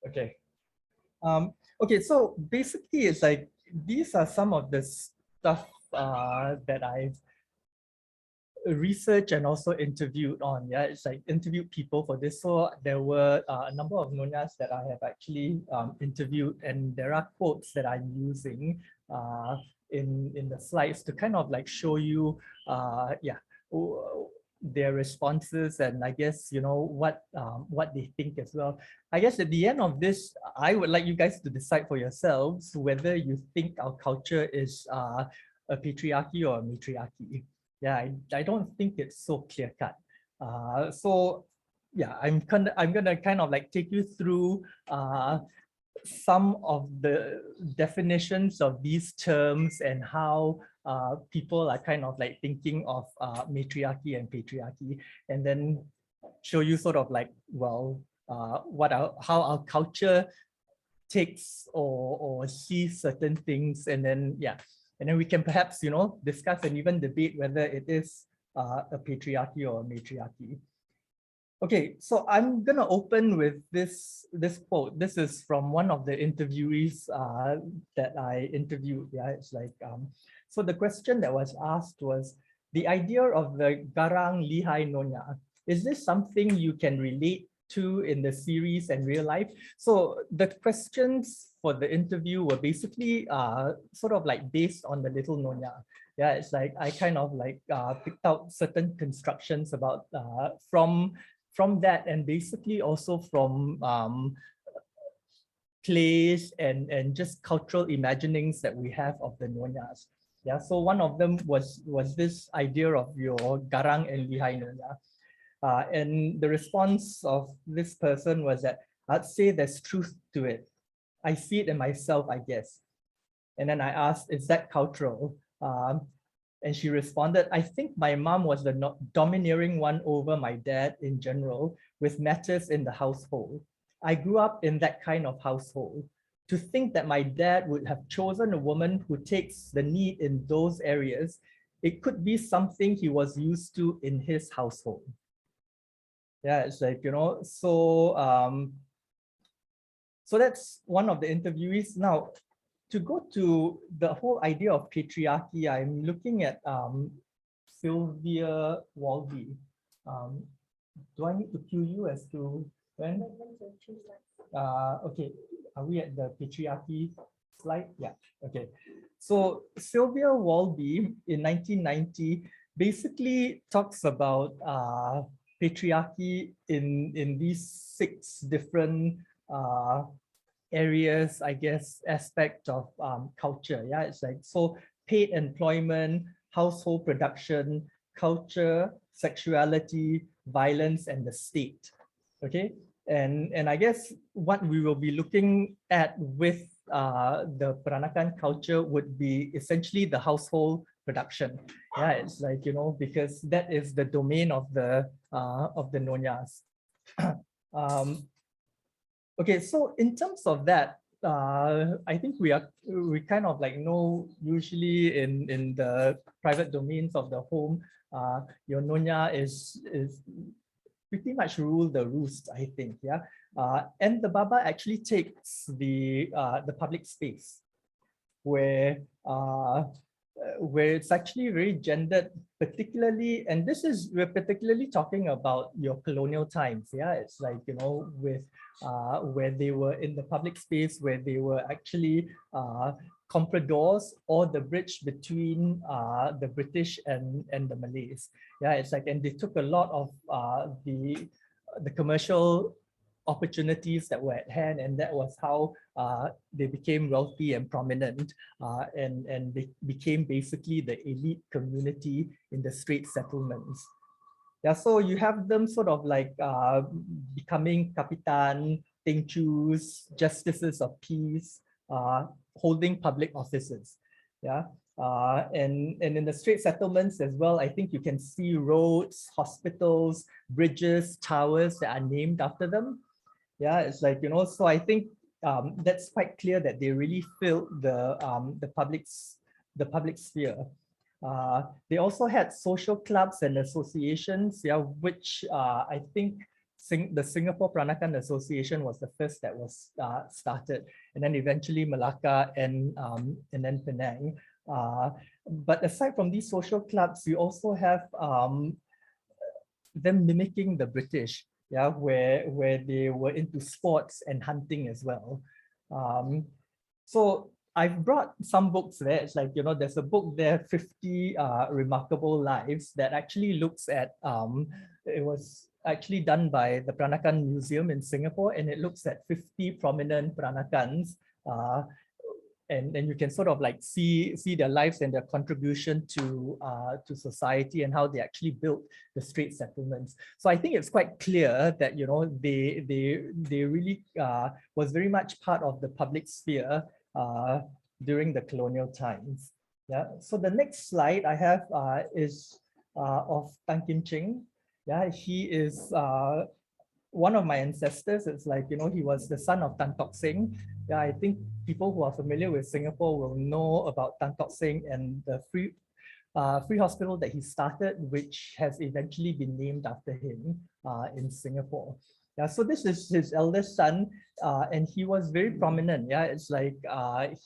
Okay. Okay, so basically it's like these are some of the stuff that I've researched and also interviewed on. Yeah, it's like interviewed people for this. So there were a number of nonyas that I have actually interviewed, and there are quotes that I'm using in the slides to kind of like show you, yeah, their responses, and I guess what they think as well. I guess at the end of this, I would like you guys to decide for yourselves whether you think our culture is a patriarchy or a matriarchy. Yeah, I don't think it's so clear cut. So yeah, I'm gonna kind of like take you through some of the definitions of these terms and how people are kind of like thinking of matriarchy and patriarchy, and then show you sort of like, well, how our culture takes or sees certain things, and then yeah, and then we can perhaps discuss and even debate whether it is a patriarchy or a matriarchy. Okay, so I'm gonna open with this quote. This is from one of the interviewees that I interviewed. Yeah, it's like so the question that was asked was, the idea of the garang lihai nonya, is this something you can relate to in the series and real life? So the questions for the interview were basically sort of like based on the little nonya. Yeah, it's like I kind of like picked out certain constructions about from that, and basically also from plays and just cultural imaginings that we have of the nonyas. Yeah, so one of them was this idea of your garang and lihai nonya. And the response of this person was that, I'd say there's truth to it. I see it in myself, I guess. And then I asked, is that cultural? And she responded, I think my mom was the domineering one over my dad in general with matters in the household. I grew up in that kind of household. To think that my dad would have chosen a woman who takes the lead in those areas, it could be something he was used to in his household. Yeah, it's like, so that's one of the interviewees. Now, to go to the whole idea of patriarchy, I'm looking at Sylvia Walby. Do I need to cue you as to when? Okay, are we at the patriarchy slide? Yeah, okay. So Sylvia Walby in 1990 basically talks about patriarchy in these 6 different areas, I guess, aspect of culture. Yeah, it's like, so paid employment, household production, culture, sexuality, violence, and the state. Okay, and I guess what we will be looking at with the Peranakan culture would be essentially the household production. Yeah, it's like, because that is the domain of the nonyas. Okay, so in terms of that, I think we kind of like know, usually in the private domains of the home, your nonya is pretty much rule the roost, I think. Yeah, and the baba actually takes the public space where it's actually very gendered, particularly, and we're particularly talking about your colonial times. Yeah, it's like, with where they were in the public space, where they were actually compradors, or the bridge between the British and the Malays. Yeah, it's like, and they took a lot of the commercial opportunities that were at hand, and that was how they became wealthy and prominent, and they became basically the elite community in the Strait settlements. Yeah, so you have them sort of like becoming kapitan, tengchus, justices of peace, holding public offices. Yeah, and in the Strait settlements as well, I think you can see roads, hospitals, bridges, towers that are named after them. Yeah, it's like, so I think that's quite clear that they really filled the public sphere. They also had social clubs and associations, yeah, which I think the Singapore Peranakan Association was the first that was started, and then eventually Malacca and then Penang. But aside from these social clubs, we also have them mimicking the British, yeah, where they were into sports and hunting as well. So I've brought some books there. It's like, there's a book there, 50 Remarkable Lives, that actually looks at, it was actually done by the Peranakan Museum in Singapore, and it looks at 50 prominent Peranakans. And you can sort of like see their lives and their contribution to society and how they actually built the Strait settlements. So I think it's quite clear that they really was very much part of the public sphere during the colonial times. Yeah. So the next slide I have is of Tan Kim Ching. Yeah, he is one of my ancestors. It's like, he was the son of Tan Tock Seng. Yeah, I think people who are familiar with Singapore will know about Tan Tock Seng and the free hospital that he started, which has eventually been named after him in Singapore. Yeah, so this is his eldest son, and he was very prominent. Yeah, it's like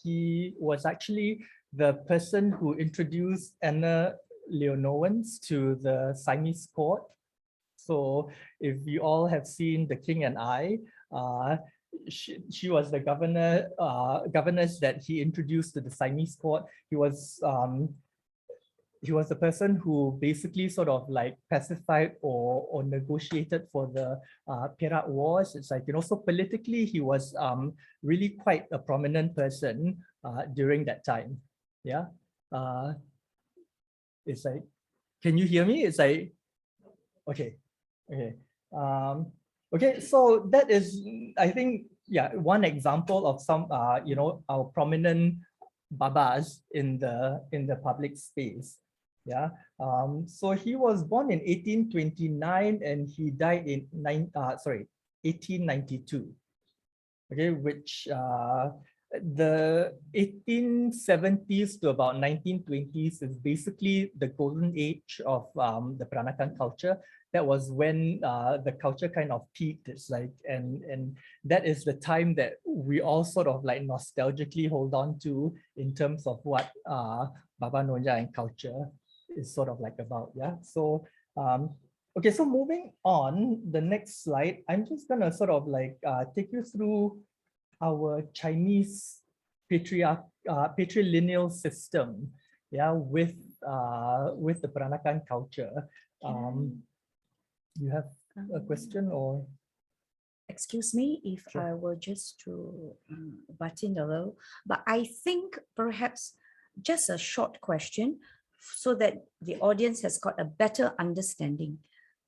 he was actually the person who introduced Anna Leonowens to the Siamese court. So if you all have seen The King and I, she was the governess that he introduced to the Siamese court. He was the person who basically sort of like pacified or negotiated for the Perak Wars. It's like, so politically he was really quite a prominent person during that time. Yeah. It's like, can you hear me? It's like, okay. Okay. Okay, so that is, I think, yeah, one example of some, our prominent babas in the public space. Yeah. So he was born in 1829 and he died in 1892. Okay, which the 1870s to about 1920s is basically the golden age of the Peranakan culture. That was when the culture kind of peaked. It's like, and that is the time that we all sort of like nostalgically hold on to in terms of what Baba Nyonya and culture is sort of like about. Yeah. So okay, so moving on, the next slide, I'm just gonna sort of like take you through our Chinese patrilineal system, yeah, with the Peranakan culture. You have a question or? Excuse me if Sure. I were just to butt in a little, but I think perhaps just a short question so that the audience has got a better understanding.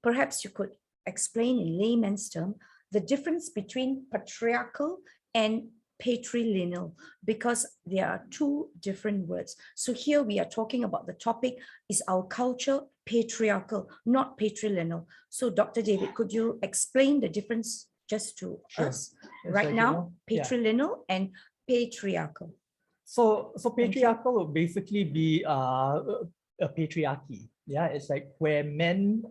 Perhaps you could explain in layman's term the difference between patriarchal and patrilineal, because there are two different words. So here we are talking about the topic, is our culture patriarchal, not patrilineal. So Dr. David, could you explain the difference just to us right like, now, yeah. patrilineal and patriarchal? So patriarchal would basically be a patriarchy. Yeah, it's like where men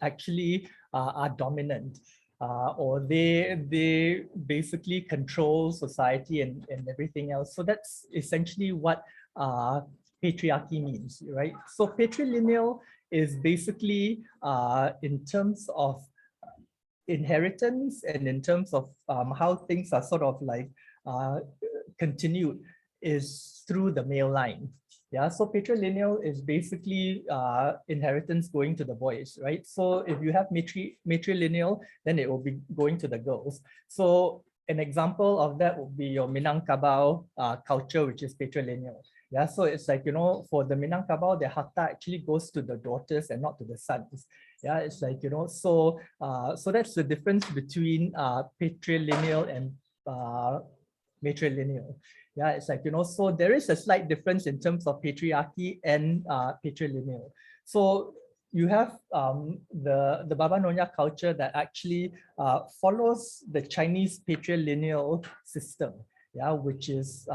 actually are dominant. Or they basically control society and everything else. So that's essentially what patriarchy means, right? So patrilineal is basically in terms of inheritance and in terms of how things are sort of like continued is through the male line. Yeah, so patrilineal is basically inheritance going to the boys, right? So if you have matrilineal, then it will be going to the girls. So an example of that would be your Minangkabau culture, which is patrilineal. Yeah, so it's like, for the Minangkabau, the harta actually goes to the daughters and not to the sons. Yeah, it's like, so that's the difference between patrilineal and matrilineal. Yeah, it's like, so there is a slight difference in terms of patriarchy and patrilineal. So you have the Baba Nyonya culture that actually follows the Chinese patrilineal system, yeah, which is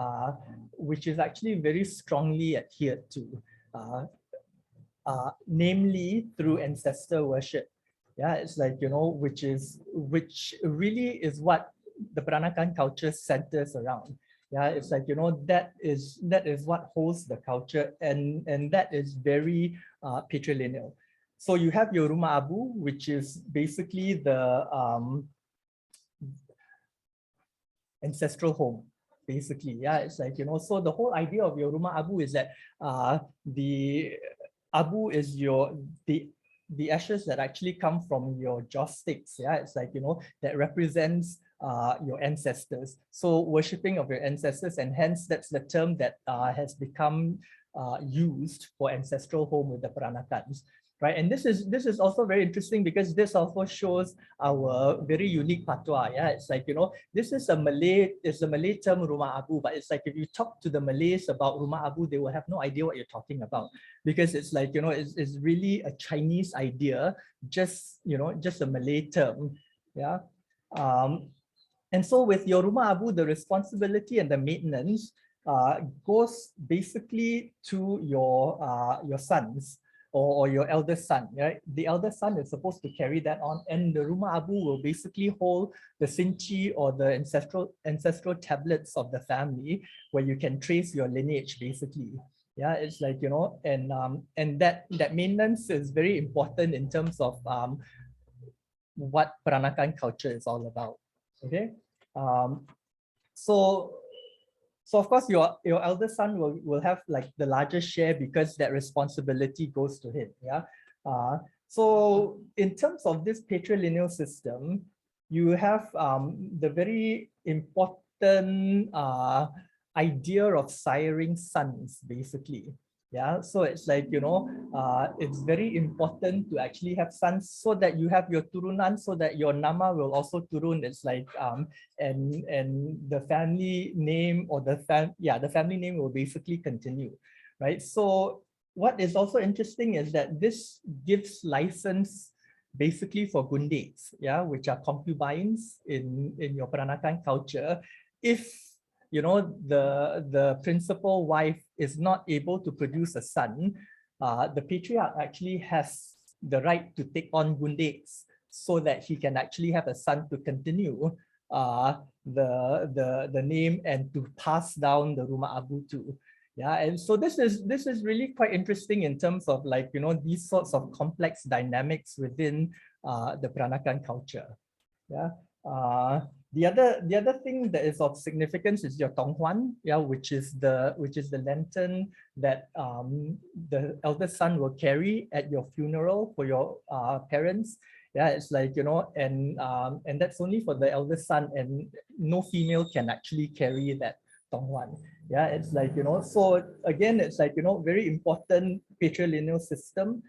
actually very strongly adhered to, namely through ancestor worship. Yeah, it's like, which really is what the Peranakan culture centers around. Yeah, it's like, that is what holds the culture, and that is very patrilineal. So you have your Rumah Abu, which is basically the ancestral home, basically. Yeah, it's like, so the whole idea of your Rumah Abu is that the Abu is the ashes that actually come from your joss sticks. Yeah, it's like, that represents your ancestors. So worshipping of your ancestors, and hence that's the term that has become used for ancestral home with the Peranakans. Right, and this is also very interesting because this also shows our very unique patois. Yeah, it's like, this is a Malay term, Rumah Abu, but it's like if you talk to the Malays about Rumah Abu, they will have no idea what you're talking about, because it's like, it's really a Chinese idea, just a Malay term. Yeah. Um, and so with your Rumah Abu, the responsibility and the maintenance goes basically to your sons, or your eldest son, right? The eldest son is supposed to carry that on, and the Rumah Abu will basically hold the Sinchi, or the ancestral tablets of the family, where you can trace your lineage, basically. Yeah, it's like, and that maintenance is very important in terms of what Peranakan culture is all about. Okay. Um, so so of course your eldest son will have like the largest share, because that responsibility goes to him. Yeah. So in terms of this patrilineal system, you have the very important idea of siring sons, basically. Yeah, so it's like, it's very important to actually have sons, so that you have your turunan, so that your nama will also turun. It's like and the family name, or the family name will basically continue, right? So what is also interesting is that this gives license basically for gundates, yeah, which are concubines in your Peranakan culture. If the principal wife is not able to produce a son, the patriarch actually has the right to take on gundates, so that he can actually have a son to continue the name, and to pass down the Rumah Abu to. Yeah, and so this is really quite interesting in terms of, like, these sorts of complex dynamics within the Peranakan culture. Yeah. The other thing that is of significance is your tonghuan, yeah, which is the lantern that the eldest son will carry at your funeral for your parents. Yeah, it's like, and that's only for the eldest son, and no female can actually carry that tonghuan. Yeah, it's like, so again, it's like, very important patrilineal system.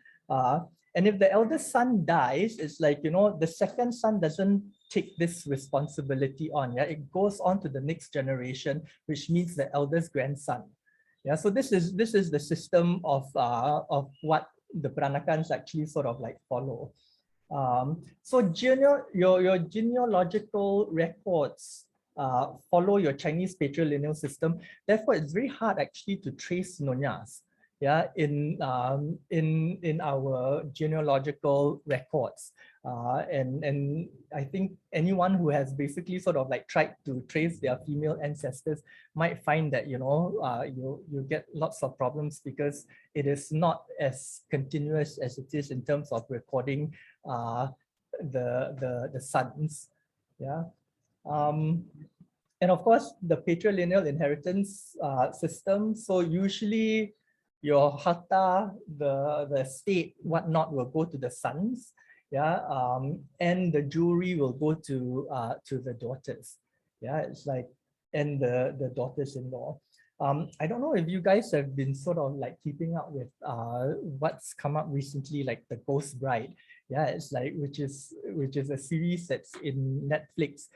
And if the eldest son dies, it's like, the second son doesn't take this responsibility on. Yeah, it goes on to the next generation, which means the eldest grandson. Yeah, so this is the system of what the Peranakans actually sort of like follow. So your genealogical records follow your Chinese patrilineal system. Therefore, it's very hard actually to trace nonyas, yeah, in our genealogical records. And I think anyone who has basically sort of like tried to trace their female ancestors might find that, you get lots of problems, because it is not as continuous as it is in terms of recording the sons. Yeah. Um, and of course, the patrilineal inheritance system. So usually your harta, the estate, whatnot, will go to the sons. Yeah. And the jewelry will go to the daughters. Yeah, it's like, and the daughters-in-law. I don't know if you guys have been sort of like keeping up with what's come up recently, like the Ghost Bride. Yeah, it's like, which is a series that's in Netflix,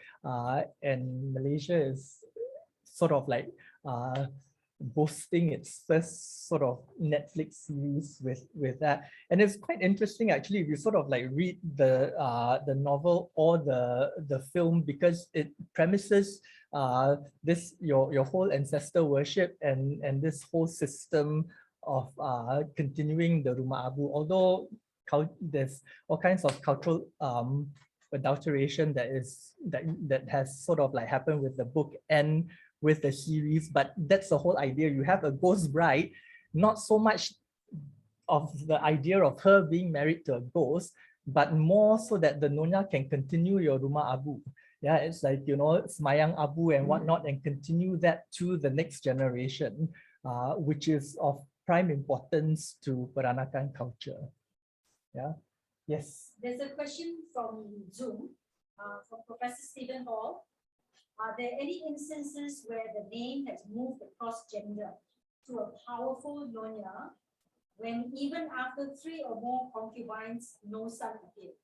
and Malaysia is sort of like boasting its first sort of Netflix series with that. And it's quite interesting actually if you sort of like read the novel or the film, because it premises this your whole ancestor worship, and this whole system of continuing the Rumah Abu. Although there's all kinds of cultural adulteration that has sort of like happened with the book and with the series, but that's the whole idea. You have a ghost bride, not so much of the idea of her being married to a ghost, but more so that the Nyonya can continue your Rumah Abu. Yeah, it's like, you know, Semayang Abu and whatnot, and continue that to the next generation, which is of prime importance to Peranakan culture. Yeah. Yes. There's a question from Zoom, from Professor Stephen Hall. Are there any instances where the name has moved across gender to a powerful Nyonya when even after 3 or more concubines, no son appeared?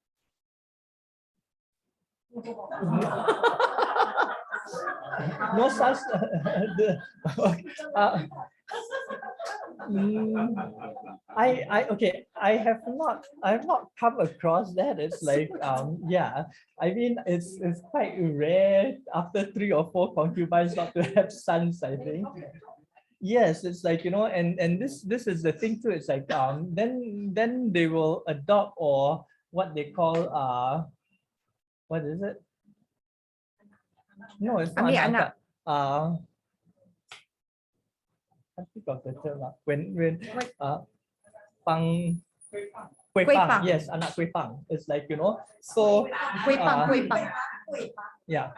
No such. I have not come across that. It's like yeah, I mean it's quite rare after 3 or 4 concubines not to have sons, I think. Yes, it's like, you know, and this is the thing too. It's like then they will adopt, or what they call what is it? No, it's not anak. I think of the term when pang kueh pang. Yes, anak kueh pang. It's like, you know, so Kueh pang. yeah.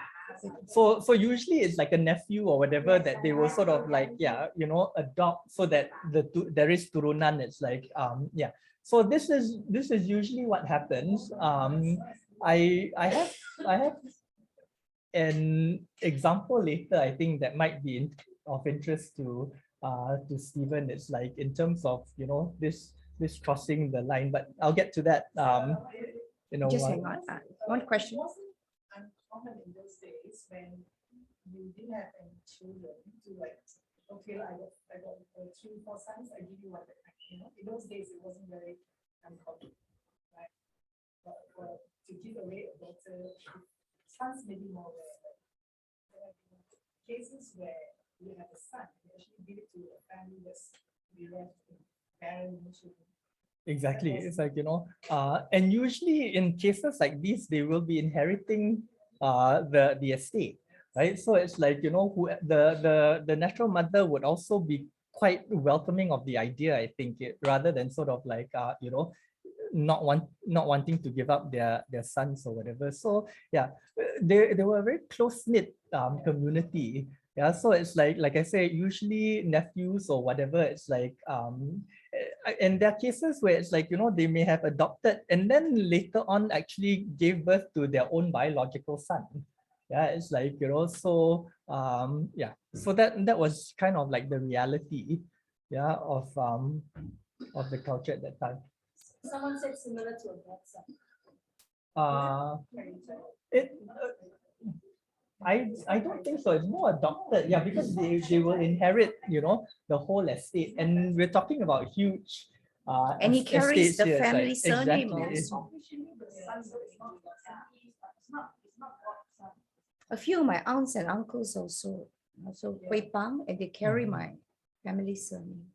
So usually it's like a nephew or whatever that they will sort of like, yeah, you know, adopt so that there is turunan. It's like yeah. So this is usually what happens. I have an example later, I think, that might be of interest to Stephen. It's like in terms of, you know, this crossing the line, but I'll get to that. You know, Just hang on. One question. Uncommon in those days when you didn't have any children to like, okay, I got 3, 4 sons, I give you one. You know, in those days it wasn't very uncommon, right? But to give away a daughter, sons may be more rare. But there have been cases where you have a son, you actually give it to a family that's be left barren children. exactly. It's like, you know, and usually in cases like these, they will be inheriting the estate, right? So it's like, you know, who the natural mother would also be quite welcoming of the idea, I think, rather than sort of like you know, not wanting to give up their sons or whatever. So yeah, they were a very close-knit community. Yeah, so it's like I say, usually nephews or whatever, it's like and there are cases where it's like, you know, they may have adopted and then later on actually gave birth to their own biological son. Yeah, it's like, you know, so yeah, so that was kind of like the reality, yeah, of the culture at that time. Someone said similar to a godson. I don't think so. It's more adopted, yeah, because they will inherit, you know, the whole estate, and we're talking about huge And he carries estates the here. It's family like, surname exactly. also. A few of my aunts and uncles also Kueh pang, and they carry my family surname.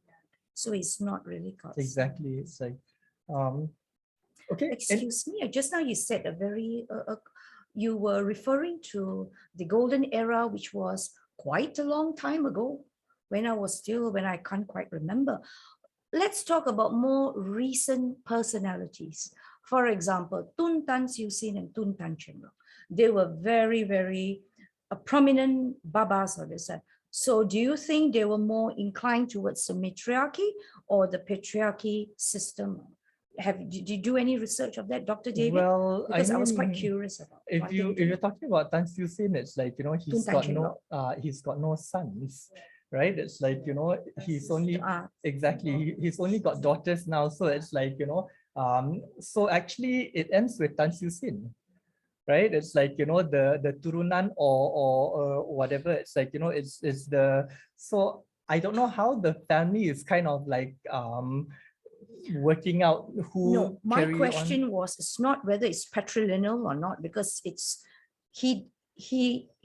So it's not really called. Exactly. It's like okay. Excuse me, just now you said a very you were referring to the golden era, which was quite a long time ago, when I can't quite remember. Let's talk about more recent personalities. For example, Tun Tan Siew Sin and Tun Tan Cheng Loong. They were very, very prominent babas of this. So do you think they were more inclined towards the matriarchy or the patriarchy system? Did you do any research of that, Dr. David? Well, because I was quite mean, curious about. If you're talking about Tan Siew Sin, it's like, you know, he's got no sons, right? It's like, you know, he's only exactly he's only got daughters now. So it's like, you know, so actually it ends with Tan Siew Sin, right? It's like, you know, the turunan or whatever. It's like, you know, it's the, so I don't know how the family is kind of like working out who. No, my question was, it's not whether it's patrilineal or not, because it's he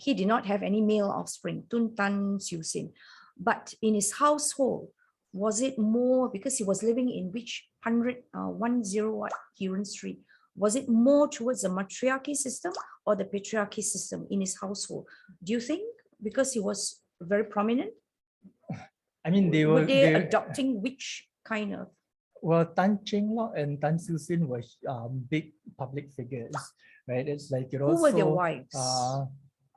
did not have any male offspring, Tun Tan Siew Sin, but in his household, was it more because he was living in which 101 Huron Street, was it more towards the matriarchy system or the patriarchy system in his household? Do you think because he was very prominent? I mean, Were they adopting which kind of? Well, Tan Cheng Lock and Tan Siew Sin were big public figures, right? It's like, you know, Who were their so, wives?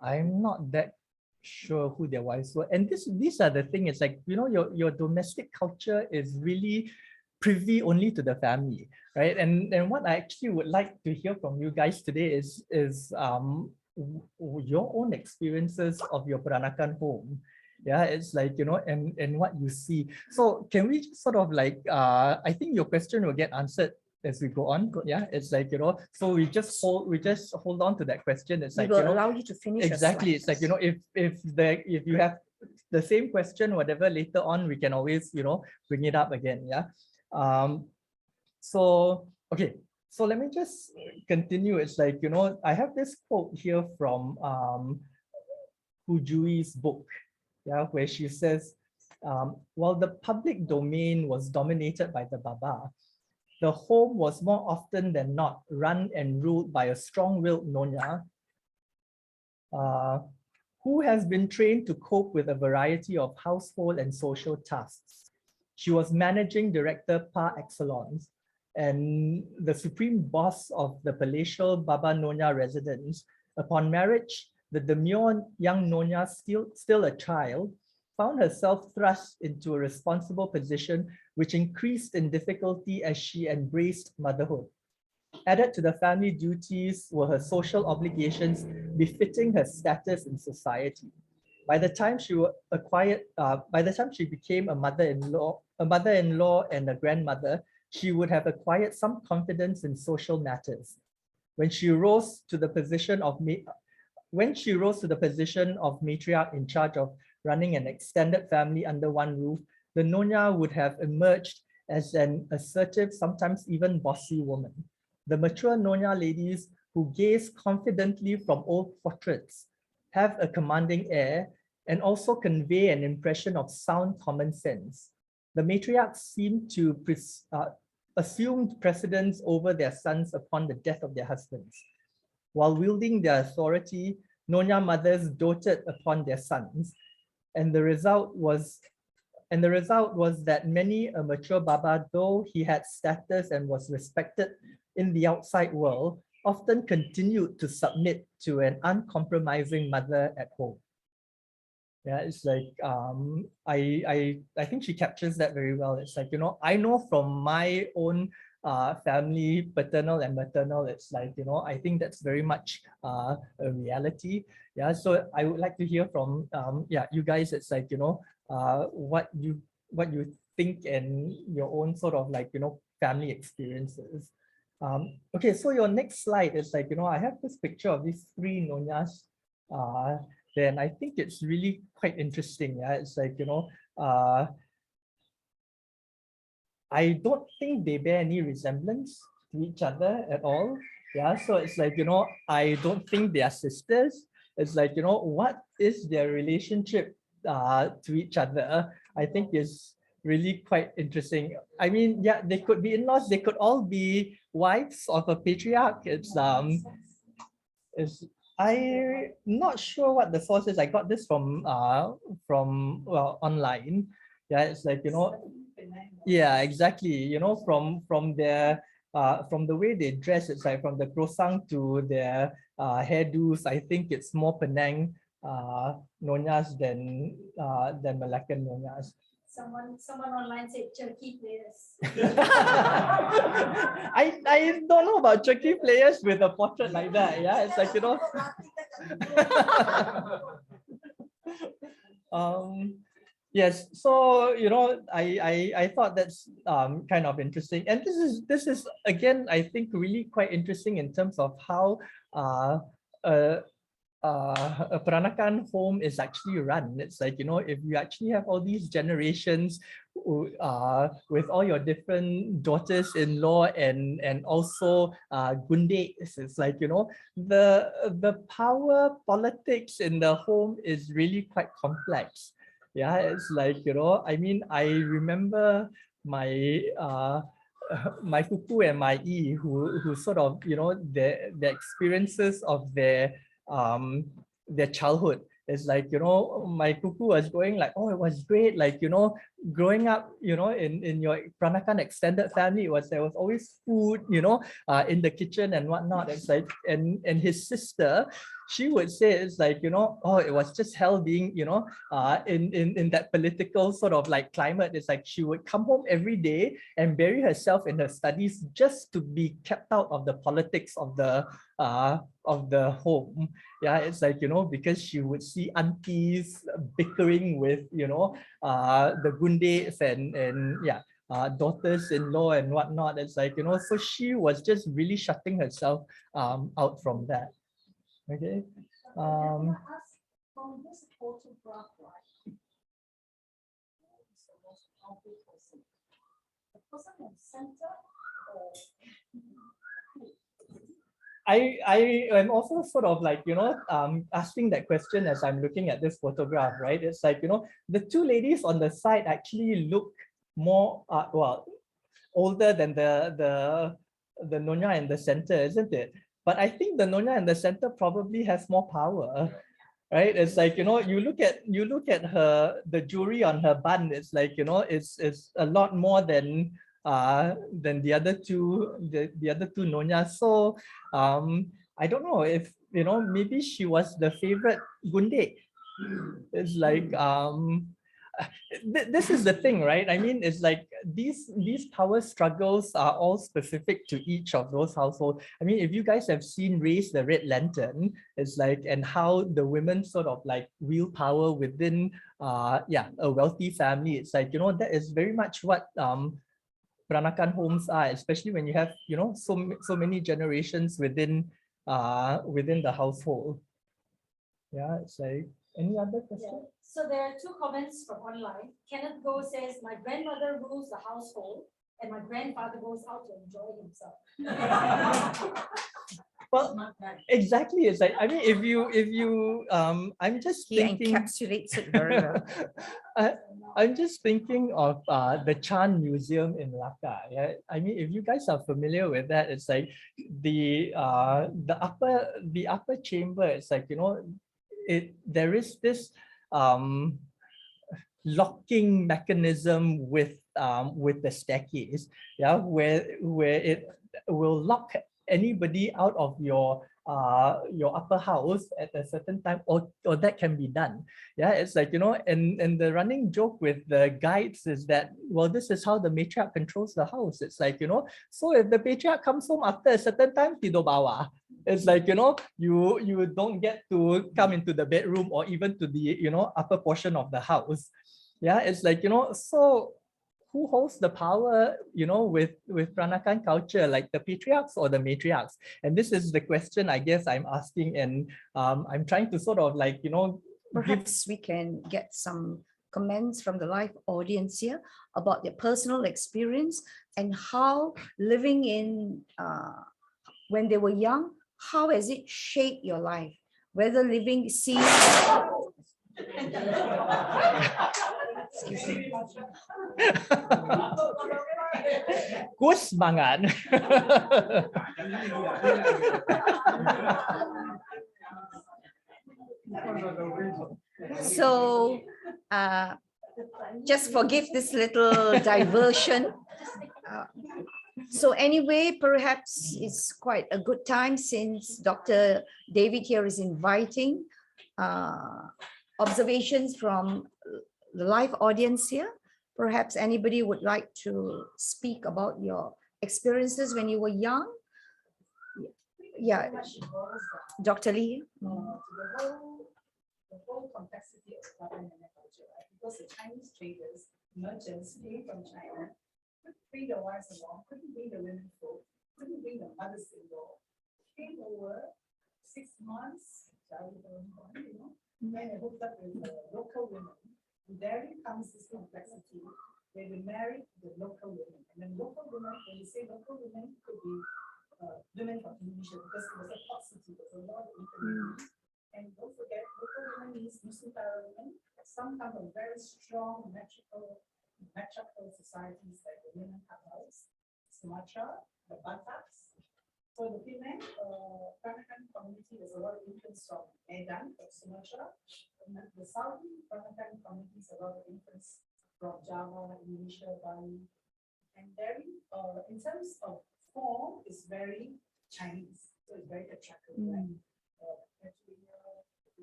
I'm not that sure who their wives were. And these are the thing, it's like, you know, your domestic culture is really privy only to the family, right? And what I actually would like to hear from you guys today is your own experiences of your Peranakan home. Yeah, it's like, you know, and what you see. So can we just sort of like, I think your question will get answered as we go on. Yeah, it's like, you know, so we just hold on to that question. It's We like, will you know, allow you to finish your exactly. It's like, you know, if you have the same question, whatever, later on, we can always, you know, bring it up again. Yeah. So, okay. So let me just continue. It's like, you know, I have this quote here from Hujui's book, yeah, where she says, while the public domain was dominated by the Baba, the home was more often than not run and ruled by a strong-willed Nonya who has been trained to cope with a variety of household and social tasks. She was managing director par excellence and the supreme boss of the palatial Baba Nonya residence. Upon marriage, the demure young Nonya, still a child, found herself thrust into a responsible position which increased in difficulty as she embraced motherhood. Added to the family duties were her social obligations befitting her status in society. By the time she became a mother-in-law and a grandmother, she would have acquired some confidence in social matters. When she rose to the position of matriarch in charge of running an extended family under one roof, the Nonya would have emerged as an assertive, sometimes even bossy woman. The mature Nonya ladies who gaze confidently from old portraits have a commanding air and also convey an impression of sound common sense. The matriarchs seem to assume precedence over their sons upon the death of their husbands. While wielding their authority, Nonya mothers doted upon their sons, and the result was that many a mature Baba, though he had status and was respected in the outside world, often continued to submit to an uncompromising mother at home. Yeah, it's like I think she captures that very well. It's like, you know, I know from my own family, paternal and maternal, it's like, you know, I think that's very much a reality. Yeah, so I would like to hear from yeah, you guys. It's like, you know, what you think and your own sort of like, you know, family experiences. Okay, so your next slide is like, you know, I have this picture of these three Nonyas. Then I think it's really quite interesting. Yeah, it's like, you know, I don't think they bear any resemblance to each other at all. Yeah, so it's like, you know, I don't think they are sisters. It's like, you know, what is their relationship to each other? I think is really quite interesting. I mean, yeah, they could be in-laws, they could all be wives of a patriarch. It's I'm not sure what the source is. I got this from well, online. Yeah, it's like, you know, yeah, exactly. You know, from their from the way they dress, it's like from the croissant to their hairdos. I think it's more Penang Nonyas than Malaccan Nonyas. Someone online said Turkey players. I don't know about Turkey players with a portrait like that. Yeah, it's like, you know. Yes, so you know, I thought that's kind of interesting, and this is again, I think, really quite interesting in terms of how a Peranakan home is actually run. It's like, you know, if you actually have all these generations with all your different daughters-in-law and also gundes, it's like, you know, the power politics in the home is really quite complex. Yeah, it's like, you know, I mean, I remember my my kuku and my E, who sort of, you know, the experiences of their childhood. It's like, you know, my kuku was going like, oh, it was great. Like, you know, growing up, you know, in your Peranakan extended family, there was always food, you know, in the kitchen and whatnot. It's like, and his sister, she would say it's like, you know, oh, it was just hell being, you know, in that political sort of like climate. It's like she would come home every day and bury herself in her studies just to be kept out of the politics of the home. Yeah, it's like, you know, because she would see aunties bickering with, you know, the gundates and yeah, daughters-in-law and whatnot. It's like, you know, so she was just really shutting herself out from that. Okay. Can I ask, from this photograph, right? Who's the most powerful person? The person in the center or I am also sort of like, you know, asking that question as I'm looking at this photograph, right? It's like, you know, the two ladies on the side actually look more, well, older than the Nyonya in the center, isn't it? But I think the Nyonya in the center probably has more power, right? It's like, you know, you look at her, the jewelry on her bun. It's like, you know, it's a lot more than the other two, the other two Nonyas. So I don't know if, you know, maybe she was the favorite gunde. It's like this is the thing, right? I mean, it's like these power struggles are all specific to each of those households. I mean, if you guys have seen Raise the Red Lantern, it's like, and how the women sort of like wield power within yeah, a wealthy family. It's like, you know, that is very much what Peranakan homes are, especially when you have, you know, so many generations within within the household. Yeah, it's like, any other question? yeah. So there are two comments from online. Kenneth Go says, my grandmother rules the household and my grandfather goes out to enjoy himself. Well, exactly. It's like, I mean, if you I'm just He thinking encapsulates it very well. I'm just thinking of the Chan Museum in Laka. Yeah, I mean, if you guys are familiar with that, it's like the upper chamber. It's like, you know, there is this locking mechanism with the staircase, yeah, where it will lock anybody out of your upper house at a certain time, or that can be done. Yeah, it's like, you know, and the running joke with the guides is that, well, this is how the matriarch controls the house. It's like, you know, so if the patriarch comes home after a certain time, tidur bawah. It's like, you know, you don't get to come into the bedroom or even to the, you know, upper portion of the house. Yeah, it's like, you know, so who holds the power, you know, with Peranakan culture, like the patriarchs or the matriarchs? And this is the question I guess I'm asking, and I'm trying to sort of like, you know, Perhaps we can get some comments from the live audience here about their personal experience and how living in when they were young, how has it shaped your life? Whether living seeing excuse me. Kus banget. So just forgive this little diversion. So anyway, perhaps it's quite a good time, since Dr. David here is inviting observations from the live audience here. Perhaps anybody would like to speak about your experiences when you were young. Yeah, Dr. Lee. The whole complexity of Latin agriculture, right? Because the Chinese traders, merchants came from China, couldn't bring the wives along, couldn't bring the women folk, couldn't bring the mothers-in-law, came over 6 months, you know, when they hooked up with the local women. And therein comes this complexity, where they married the local women. And then local women, when you say local women, could be women from Indonesia, because it was a hot city, there's a lot of intermarriage. And don't forget, local women means Nusantara women. Some come from very strong matriarchal societies like the women house. Sumatra, the Bataks. So the Penang, Peranakan community, there's a lot of influence from Medan, from Sumatra. And the Southern Peranakan communities, a lot of influence from Java, Indonesia, Bali. And very, in terms of form, it's very Chinese. So it's very patriarchal. You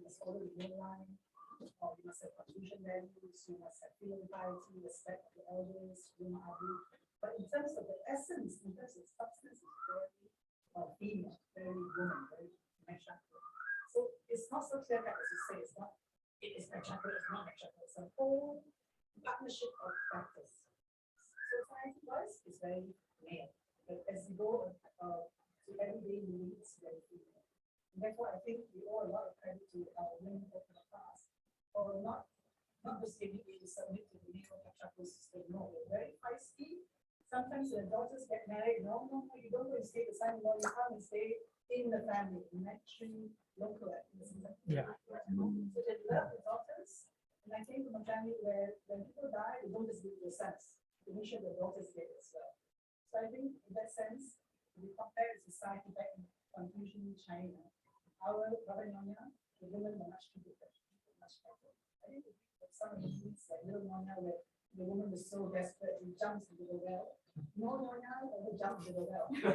must follow the real line, or you must have Confucian values, you must have filial piety, respect for the elders, rumah abu. But in terms of the essence, in terms of substance, it's very female, very woman, very matriarchal. So it's not so clear cut as you say, it's not, it is matriarchal, it's not matriarchal, it's a whole partnership of factors. Society-wise, it's very male, but as you go to everyday living, it's very female. And therefore, I think we owe a lot of credit to our women of the past for not just giving in to submit to the neo-patriarchal system. No, they're very feisty. Sometimes when daughters get married, no, you don't go and stay with son-in-law, you come and stay in the family, naturally local ethnicity. Yeah. So they love the daughters. And I came from a family where when people die, they don't just give their sons. They make sure their daughters get as well. So I think in that sense, if we compare the society back in Confucian China, our Nyonya, the women were much different, much better. I think some of the things like little Nyonya, where the woman was so desperate, she jumps into the well. No Nyonya ever jumped into the well. So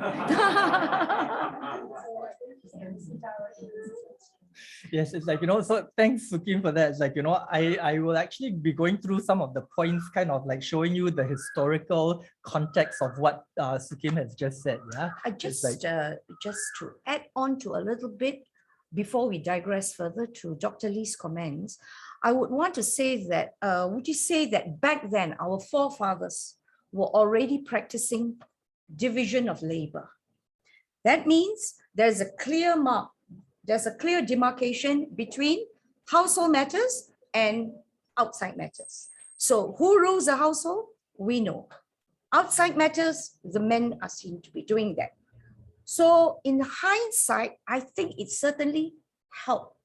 I think this entire Yes, it's like, you know, so thanks, Sukim, for that. It's like, you know, I will actually be going through some of the points, kind of like showing you the historical context of what Sukim has just said. Yeah, I It's just to add on to a little bit before we digress further to Dr. Lee's comments, I would want to say that, would you say that back then our forefathers were already practicing division of labor? That means there's a clear mark, there's a clear demarcation between household matters and outside matters. So who rules the household? We know. Outside matters, the men are seen to be doing that. So in hindsight, I think it certainly helped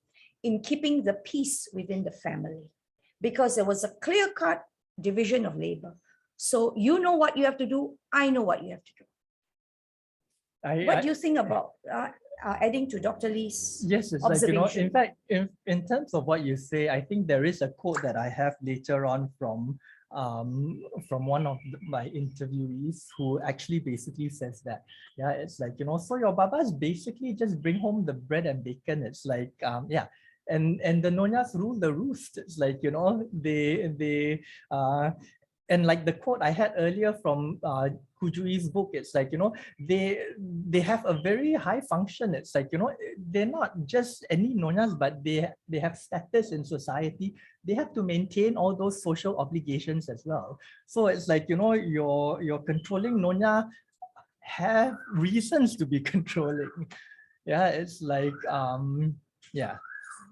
in keeping the peace within the family because there was a clear-cut division of labor. So you know what you have to do, I know what you have to do. What do you think about adding to Dr. Lee's Yes, it's like, you know, in observation? fact, in terms of what you say, I think there is a quote that I have later on from one of my interviewees who actually basically says that, yeah, it's like, you know, so your babas basically just bring home the bread and bacon. It's like, yeah, and the nonyas rule the roost. It's like, you know, they and like the quote I had earlier from Kujui's book, it's like, you know, they have a very high function. It's like, you know, they're not just any nonyas, but they have status in society. They have to maintain all those social obligations as well. So it's like, you know, your controlling nonya have reasons to be controlling. Yeah, it's like, yeah.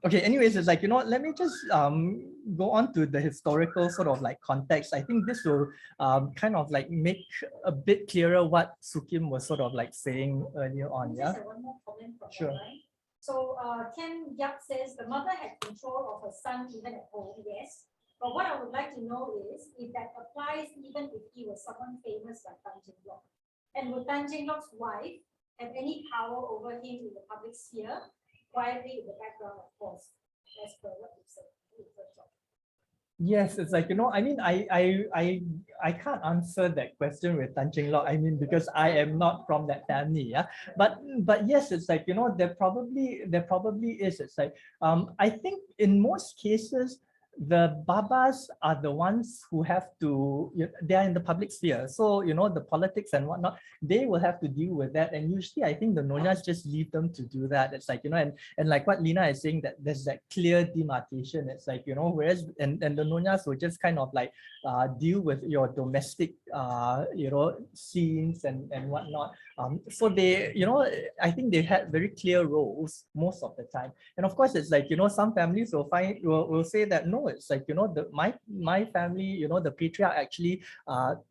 Okay, anyways, it's like, you know, let me just go on to the historical sort of like context. I think this will kind of like make a bit clearer what Sukim was sort of like saying earlier on. Yeah. Just one more comment from Sure. online. So Ken Yap says the mother had control of her son even at home. Yes. But what I would like to know is if that applies even if he was someone famous like Tan Cheng Lock. And would Tan Cheng Lock's wife have any power over him in the public sphere? Quietly in the background, of course, as per what you said. Yes, it's like, you know, I mean, I can't answer that question with Tan Cheng Lock. I mean, because I am not from that family. Yeah, but yes, it's like, you know, there probably is. It's like, I think in most cases, the babas are the ones who have to, they are in the public sphere. So, you know, the politics and whatnot, they will have to deal with that. And usually I think the nonyas just leave them to do that. It's like, you know, and like what Lina is saying, that there's that clear demarcation. It's like, you know, whereas, and the nonyas will just kind of like deal with your domestic, you know, scenes and whatnot. So they, you know, I think they had very clear roles most of the time. And of course, it's like, you know, some families will say that, no, it's like, you know, my family, you know, the patriarch actually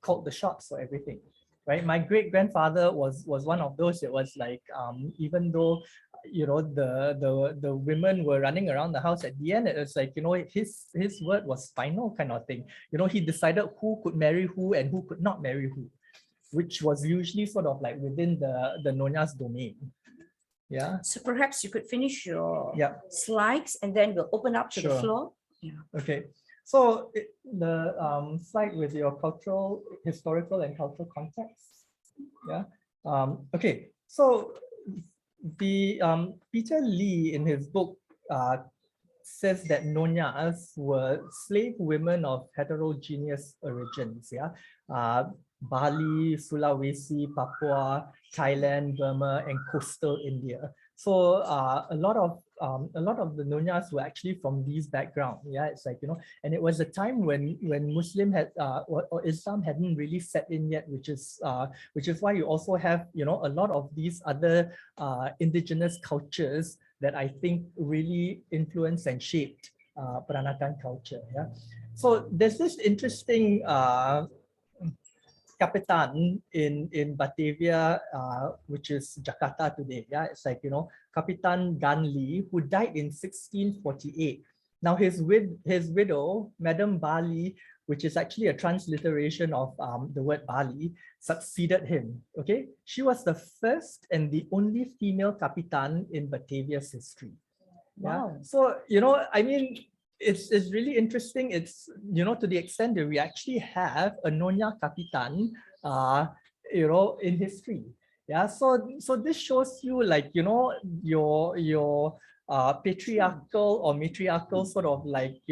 called the shots for everything, right? My great grandfather was one of those. It was like, even though, you know, the women were running around the house, at the end it was like, you know, his word was final kind of thing. You know, he decided who could marry who and who could not marry who. which was usually sort of like within the Nonya's domain. Yeah. So perhaps you could finish your Yeah. slides and then we'll open up to the Sure. floor. Yeah. Okay. So the slide with your historical and cultural context. Yeah. Okay. So the Peter Lee in his book says that Nonyas were slave women of heterogeneous origins. Yeah. Bali, Sulawesi, Papua, Thailand, Burma, and coastal India. So a lot of the Nonyas were actually from these backgrounds. Yeah, it's like, and it was a time when Muslim had or Islam hadn't really set in yet, which is why you also have a lot of these other indigenous cultures that I think really influenced and shaped Peranakan culture. Yeah, so there's this interesting Kapitan in Batavia, which is Jakarta today. Yeah, it's like, Kapitan Gan Lee, who died in 1648. Now his widow, Madam Bali, which is actually a transliteration of the word Bali, succeeded him. Okay, she was the first and the only female Kapitan in Batavia's history. Wow. Yeah. So, I mean, it's really interesting. It's, to the extent that we actually have a Nonya Kapitan, in history. Yeah. So this shows you, like, your patriarchal or matriarchal sort of like,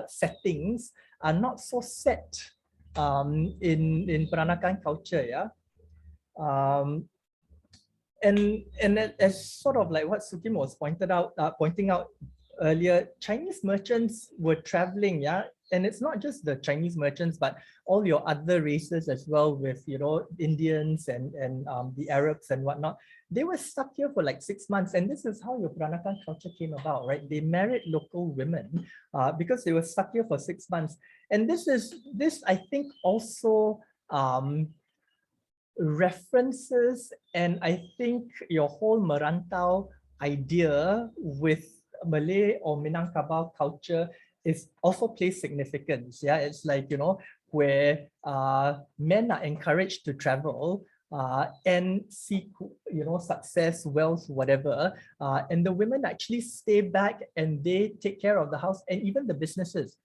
settings are not so set in Peranakan culture. Yeah. And as sort of like what Sukim was pointing out earlier, Chinese merchants were traveling, yeah, and it's not just the Chinese merchants, but all your other races as well, with Indians and the Arabs and whatnot. They were stuck here for like 6 months, and this is how your Peranakan culture came about, right? They married local women because they were stuck here for 6 months, and this I think also references, and I think your whole Merantau idea with Malay or Minangkabau culture is also plays significance. Yeah, it's like, where men are encouraged to travel and seek, success, wealth, whatever, and the women actually stay back and they take care of the house and even the businesses.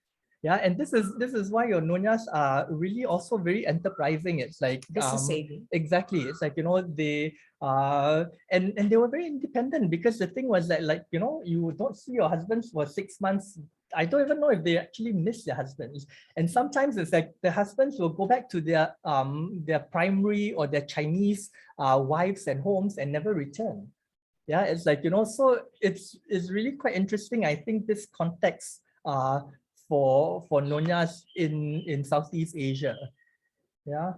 Yeah, and this is why your Nonyas are really also very enterprising. It's like Business saving. exactly. It's like, they and they were very independent, because the thing was that, like, you don't see your husbands for 6 months. I don't even know if they actually miss their husbands. And sometimes it's like the husbands will go back to their primary or their Chinese wives and homes and never return. Yeah, it's like, so it's really quite interesting. I think this context for Nonyas in Southeast Asia. Yeah.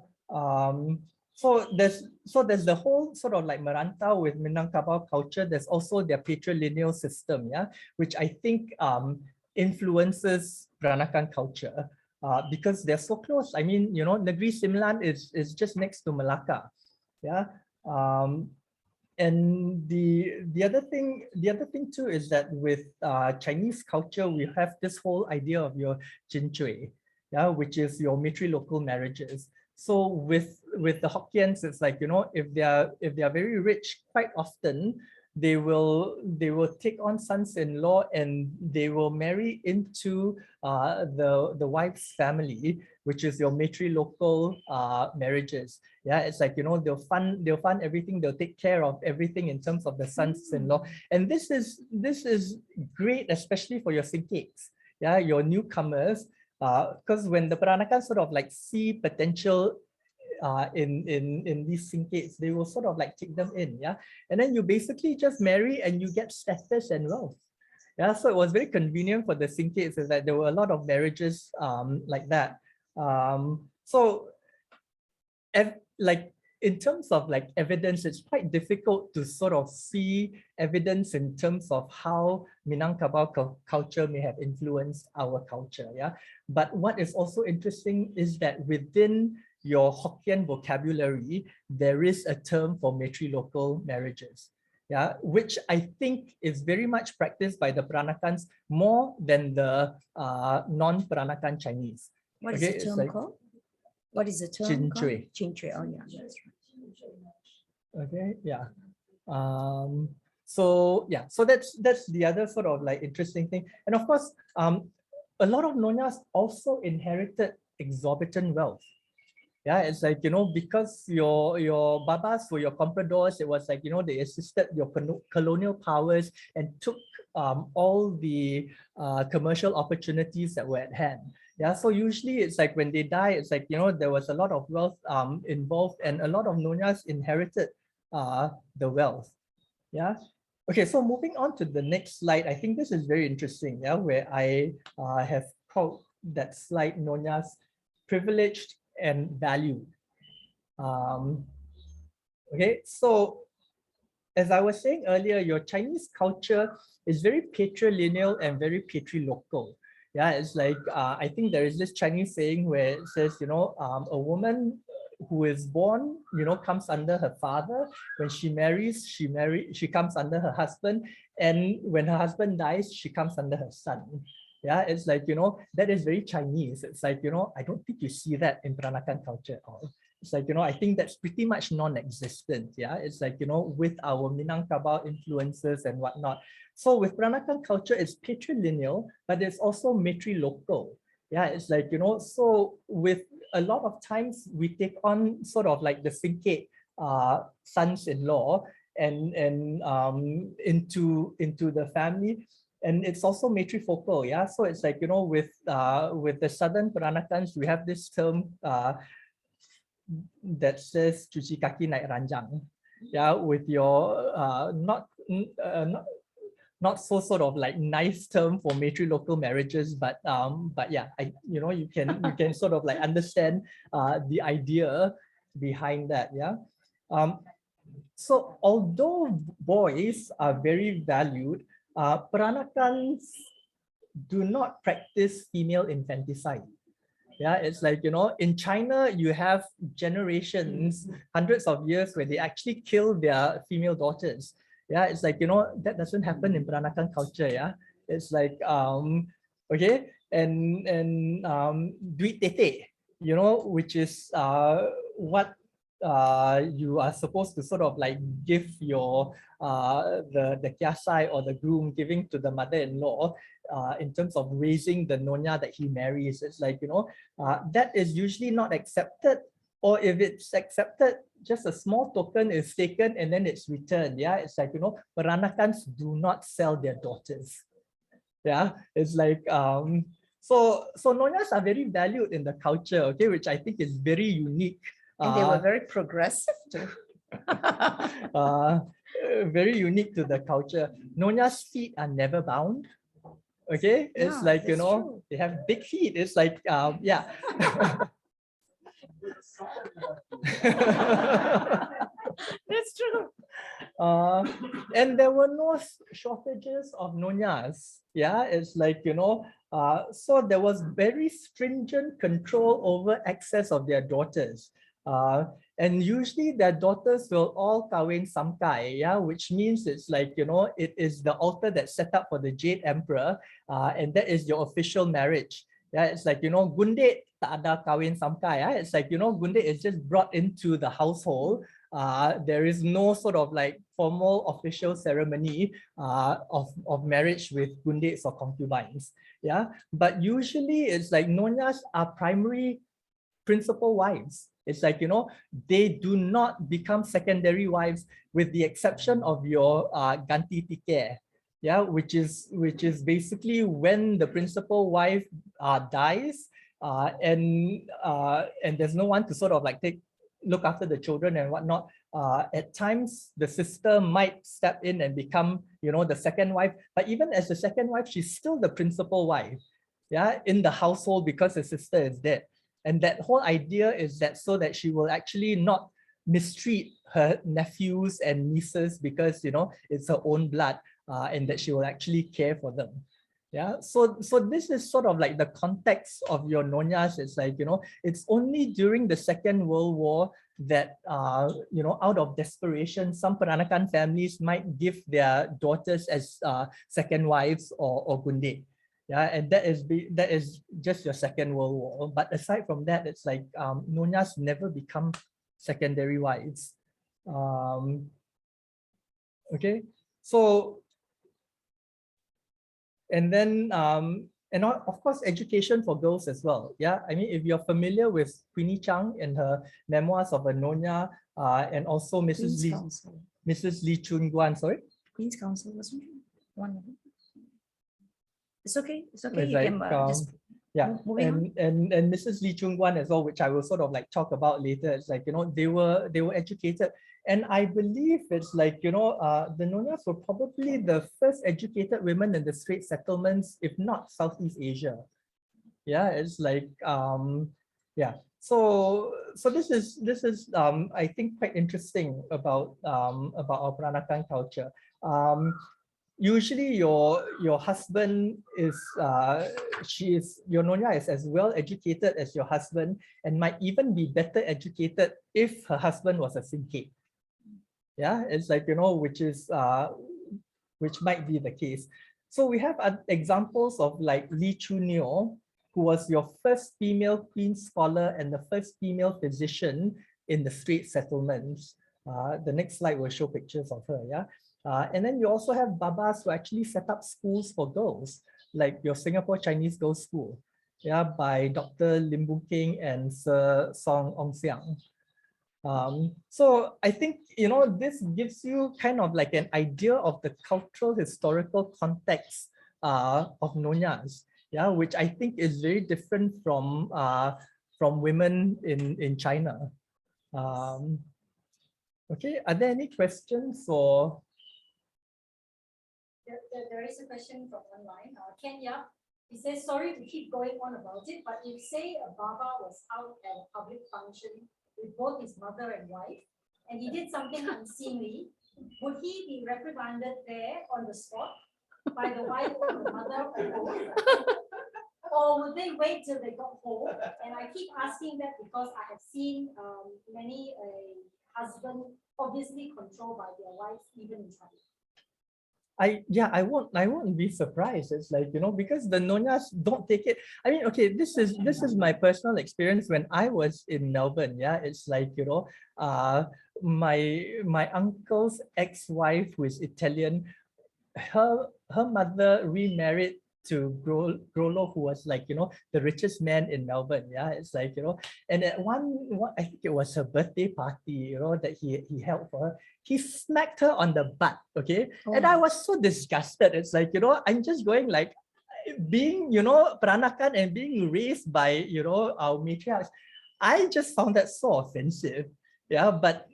So there's the whole sort of like Merantau with Minangkabau culture. There's also their patrilineal system, yeah, which I think influences Peranakan culture because they're so close. I mean, Negeri Sembilan is just next to Malacca. Yeah. And the other thing too is that with Chinese culture, we have this whole idea of your jinchui, yeah, which is your matrilocal marriages. So with the Hokkiens, it's like, if they are very rich, quite often they will take on sons-in-law and they will marry into the wife's family, which is your matrilocal marriages. Yeah, it's like, they'll fund everything, they'll take care of everything in terms of the sons-in-law. And this is great, especially for your Singkets, yeah, your newcomers, because when the Peranakan sort of like see potential in these Singkets, they will sort of like take them in, yeah. And then you basically just marry and you get status and wealth. Yeah, so it was very convenient for the Singkets, is that there were a lot of marriages like that. So like in terms of like evidence, it's quite difficult to sort of see evidence in terms of how Minangkabau culture may have influenced our culture. Yeah, but what is also interesting is that within your Hokkien vocabulary, there is a term for matrilocal marriages. Yeah, which I think is very much practiced by the Peranakans more than the non-Peranakan Chinese. What is the term called? What is the term Chin called? Chui. Chin Chui. Oh yeah, that's right. Okay, yeah. So yeah, so that's the other sort of like interesting thing. And of course, a lot of nonyas also inherited exorbitant wealth. Yeah, it's like, because your babas were your compradors, it was like, they assisted your colonial powers and took all the commercial opportunities that were at hand. Yeah, so usually it's like when they die, it's like, there was a lot of wealth involved, and a lot of nonyas inherited the wealth. Yeah. Okay, so moving on to the next slide, I think this is very interesting, yeah, where I have called that slide nonyas privileged and valued. Okay, so as I was saying earlier, your Chinese culture is very patrilineal and very patrilocal. Yeah, it's like, I think there is this Chinese saying where it says, a woman who is born, comes under her father. When she marries, she comes under her husband. And when her husband dies, she comes under her son. Yeah, it's like, that is very Chinese. It's like, I don't think you see that in Peranakan culture at all. It's like, I think that's pretty much non-existent. Yeah, it's like, with our Minangkabau influences and whatnot. So with Peranakan culture, it's patrilineal, but it's also matrilocal. Yeah, it's like, so with a lot of times we take on sort of like the Singket sons-in-law and into the family. And it's also matrifocal, yeah. So it's like, with the southern Peranakans, we have this term that says cuci kaki naik ranjang, yeah, with your not so sort of like nice term for matrilocal marriages, but yeah, you can sort of like understand the idea behind that, yeah. So although boys are very valued, Peranakans do not practice female infanticide. Yeah, it's like, in China, you have generations, hundreds of years where they actually kill their female daughters. Yeah, it's like, that doesn't happen in Peranakan culture. Yeah, it's like, okay, and duit tete, which is what you are supposed to sort of like give your the kiasai or the groom giving to the mother-in-law in terms of raising the nonya that he marries. It's like, that is usually not accepted, or if it's accepted, just a small token is taken and then it's returned. Yeah, it's like, Peranakans do not sell their daughters. Yeah, it's like, so nonyas are very valued in the culture, okay, which I think is very unique. And they were very progressive too. Very unique to the culture. Nonya's feet are never bound. Okay, it's Yeah, like, true. they have big feet. It's like, yeah. That's true. And there were no shortages of nonyas. Yeah, it's like, so there was very stringent control over access of their daughters. And usually their daughters will all kawin samkai, yeah, which means it's like, it is the altar that's set up for the Jade Emperor, and that is your official marriage. Yeah, it's like, gunde tak ada kawin samkai. Yeah? It's like, gunde is just brought into the household. There is no sort of like formal official ceremony of marriage with gundes or concubines. Yeah, but usually it's like nonyas are primary principal wives. It's like, they do not become secondary wives with the exception of your ganti tike. Yeah, which is basically when the principal wife dies and there's no one to sort of like look after the children and whatnot. At times the sister might step in and become, the second wife, but even as the second wife, she's still the principal wife, yeah, in the household because the sister is dead. And that whole idea is that so that she will actually not mistreat her nephews and nieces because, it's her own blood, and that she will actually care for them. Yeah, so this is sort of like the context of your nonyas. It's like, it's only during the Second World War that, out of desperation, some Peranakan families might give their daughters as second wives or gunde. Yeah, and that is just your Second World War. But aside from that, it's like nonyas never become secondary wives. Okay, so and then of course education for girls as well. Yeah, I mean if you're familiar with Queenie Chang and her memoirs of a Nonya, and also Queen's Counsel. Mrs. Lee Chun Guan, sorry. Queen's Counsel wasn't one of them. It's okay. It's okay. It's You can like, just yeah, moving on. and Mrs. Lee Chung Guan as well, which I will sort of like talk about later. It's like, you know, they were educated, and I believe it's like, you know, the Nonyas were probably the first educated women in the Strait settlements, if not Southeast Asia. Yeah, it's like yeah. So this is I think quite interesting about our Peranakan culture. Usually your husband is your nonya is as well educated as your husband, and might even be better educated if her husband was a Sinke. Yeah, it's like, you know, which might be the case. So we have examples of like Lee Chunyo, who was your first female queen scholar and the first female physician in the Strait settlements. The next slide will show pictures of her. Yeah. And then you also have babas who actually set up schools for girls, like your Singapore Chinese Girls School, yeah, by Dr. Lim Boon King and Sir Song Ong Siang. So I think, you know, this gives you kind of like an idea of the cultural historical context of nonyas, yeah, which I think is very different from women in China. Okay, are there any questions or? There is a question from online. Kenya, he says, sorry to keep going on about it, but if say a Baba was out at a public function with both his mother and wife, and he did something unseemly, would he be reprimanded there on the spot by the wife or the mother or both? Or would they wait till they got home? And I keep asking that because I have seen many husbands obviously controlled by their wives, even in China. I won't be surprised. It's like, you know, because the nonyas don't take it. I mean, okay, this is my personal experience when I was in Melbourne. Yeah, it's like, you know, my uncle's ex-wife, who is Italian, her mother remarried to Grolo, who was like, you know, the richest man in Melbourne. Yeah, it's like, you know, and at one I think it was her birthday party, you know, that he held for her. He smacked her on the butt. Okay, and I was so disgusted. It's like, you know, I'm just going like, being, you know, Peranakan and being raised by, you know, our matriarchs, I just found that so offensive. Yeah, but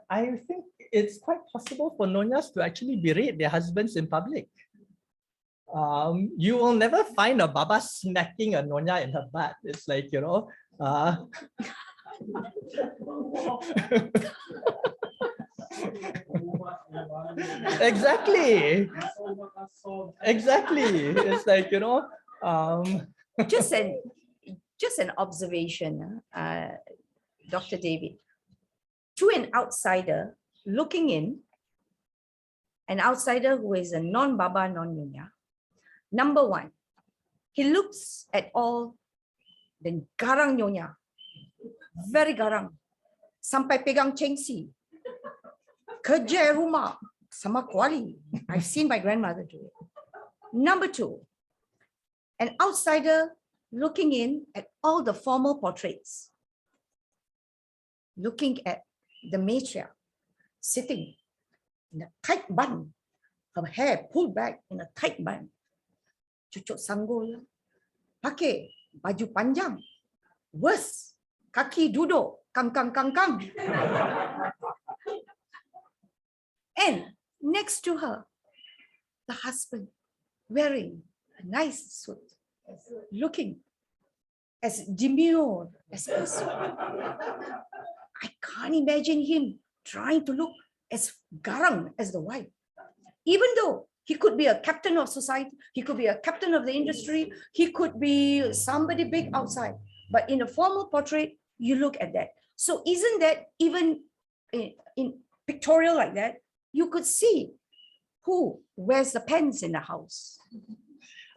I think it's quite possible for nonyas to actually berate their husbands in public. You will never find a baba smacking a nonya in her butt. It's like, you know, exactly. It's like, you know, just an observation, Dr. David. To an outsider looking in, an outsider who is a non-baba, non-nyonya, number one, he looks at all the garang nyonya, very garang, sampai pegang cengsi, kerja rumah, sama kuali. I've seen my grandmother do it. Number two, an outsider looking in at all the formal portraits, looking at the matriarch sitting in a tight bun, her hair pulled back in a tight bun, cucuk sanggul, pakai baju panjang, worse, kaki duduk, kang. And next to her, the husband wearing a nice suit, looking as demure as possible. I can't imagine him trying to look as garang as the wife, even though he could be a captain of society, he could be a captain of the industry, he could be somebody big outside. But in a formal portrait, you look at that. So isn't that even in pictorial like that, you could see who wears the pants in the house?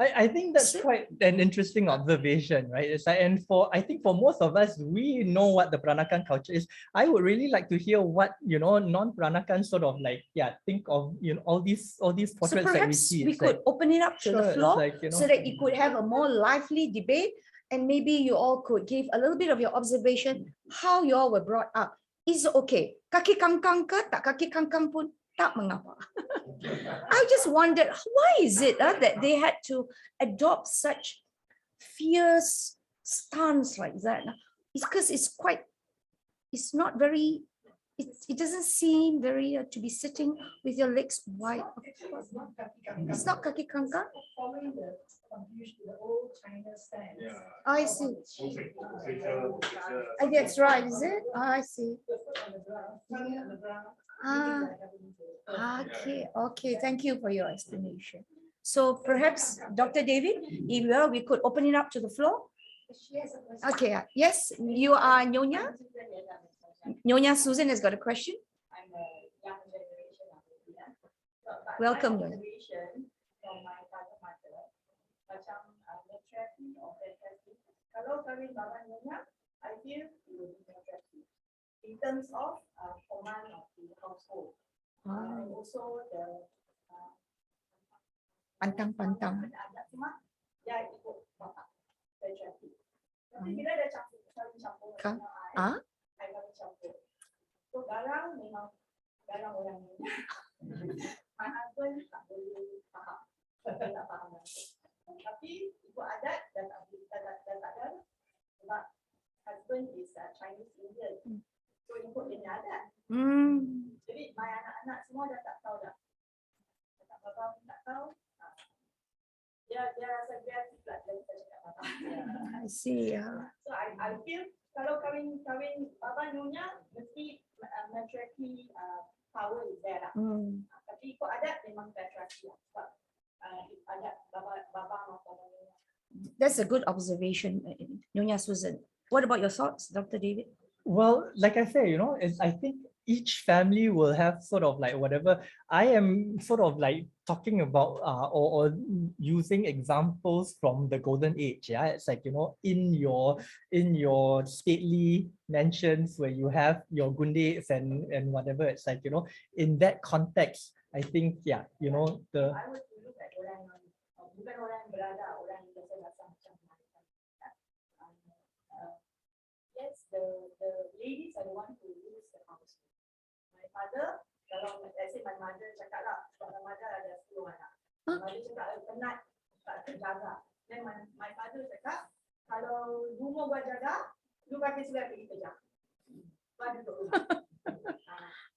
I think that's So- quite an interesting observation, right? It's like, and I think for most of us, we know what the Peranakan culture is. I would really like to hear what, non-Peranakan sort of like, think of, all these So portraits that we perhaps see. we It's could like, open it up to the sure, it's floor like, so that you could have a more lively debate, and maybe you all could give a little bit of your observation, how you all were brought up. Is it okay? Kaki kangkang ke tak kaki kangkang pun tak mengapa. I just wondered, why is it that they had to adopt such fierce stance like that? It's because it's not very, it doesn't seem very to be sitting with your legs wide. It's not kaki kangkang. It's not kaki kangkang. Following the confusion, the old China stance. I see. The That's right, is it? I see. foot on the ground, tongue on the ground. Ah, meaning like having to- okay. Thank you for your explanation. So perhaps, Dr. David, if we could open it up to the floor. She has a question. Okay, yes, you are Nyonya. Nyonya Susan has got a question. I'm a young generation of Filipina. But Welcome, my Nyonya. observation from my father mother, macam matriarchy or patriarchy. Kalau kahwin bapa nyonya, I feel it will be matriarchy. In terms of command of the household. And also the Pantang-pantang. anak semua, dia ikut bapa. Patriarchy. Tapi bila dah campur Ka- dengan I kahwin campur. So garang memang garang orang ni. My husband tak boleh faham. Dia tak faham langsung. Tapi ikut adat dah tak ada. Sebab husband is Chinese Indian. So ikut dia punya adat. Jadi my anak-anak semua dah tak tahu dah. Tak bapa pun tak tahu. Dia rasa dia tidak dia cakap bapa. I see. So I feel kalau kahwin bapa nyonya mesti matriarchy power is there lah. Tapi ikut adat memang patriarchy lah. Sebab adat bapa maupun nyonya. That's a good observation, Nyonya Susan. What about your thoughts, Dr. David? well, like I say, I think each family will have sort of like whatever. I am sort of like talking about or using examples from the golden age. Yeah, it's like, in your stately mansions where you have your gundates and whatever. It's like, in that context, I think, the I would look at orang bukan orang berada, orang yang biasa macam yes, the ladies are the one who rules the house. My father, kalau let's say my mother cakap lah, sebab my mother ada 10 anak. My mother cakap penat, tak terjaga. Then my father cakap, kalau rumah buat jaga, lu kaki sudah pergi kerja. Buat duduk rumah.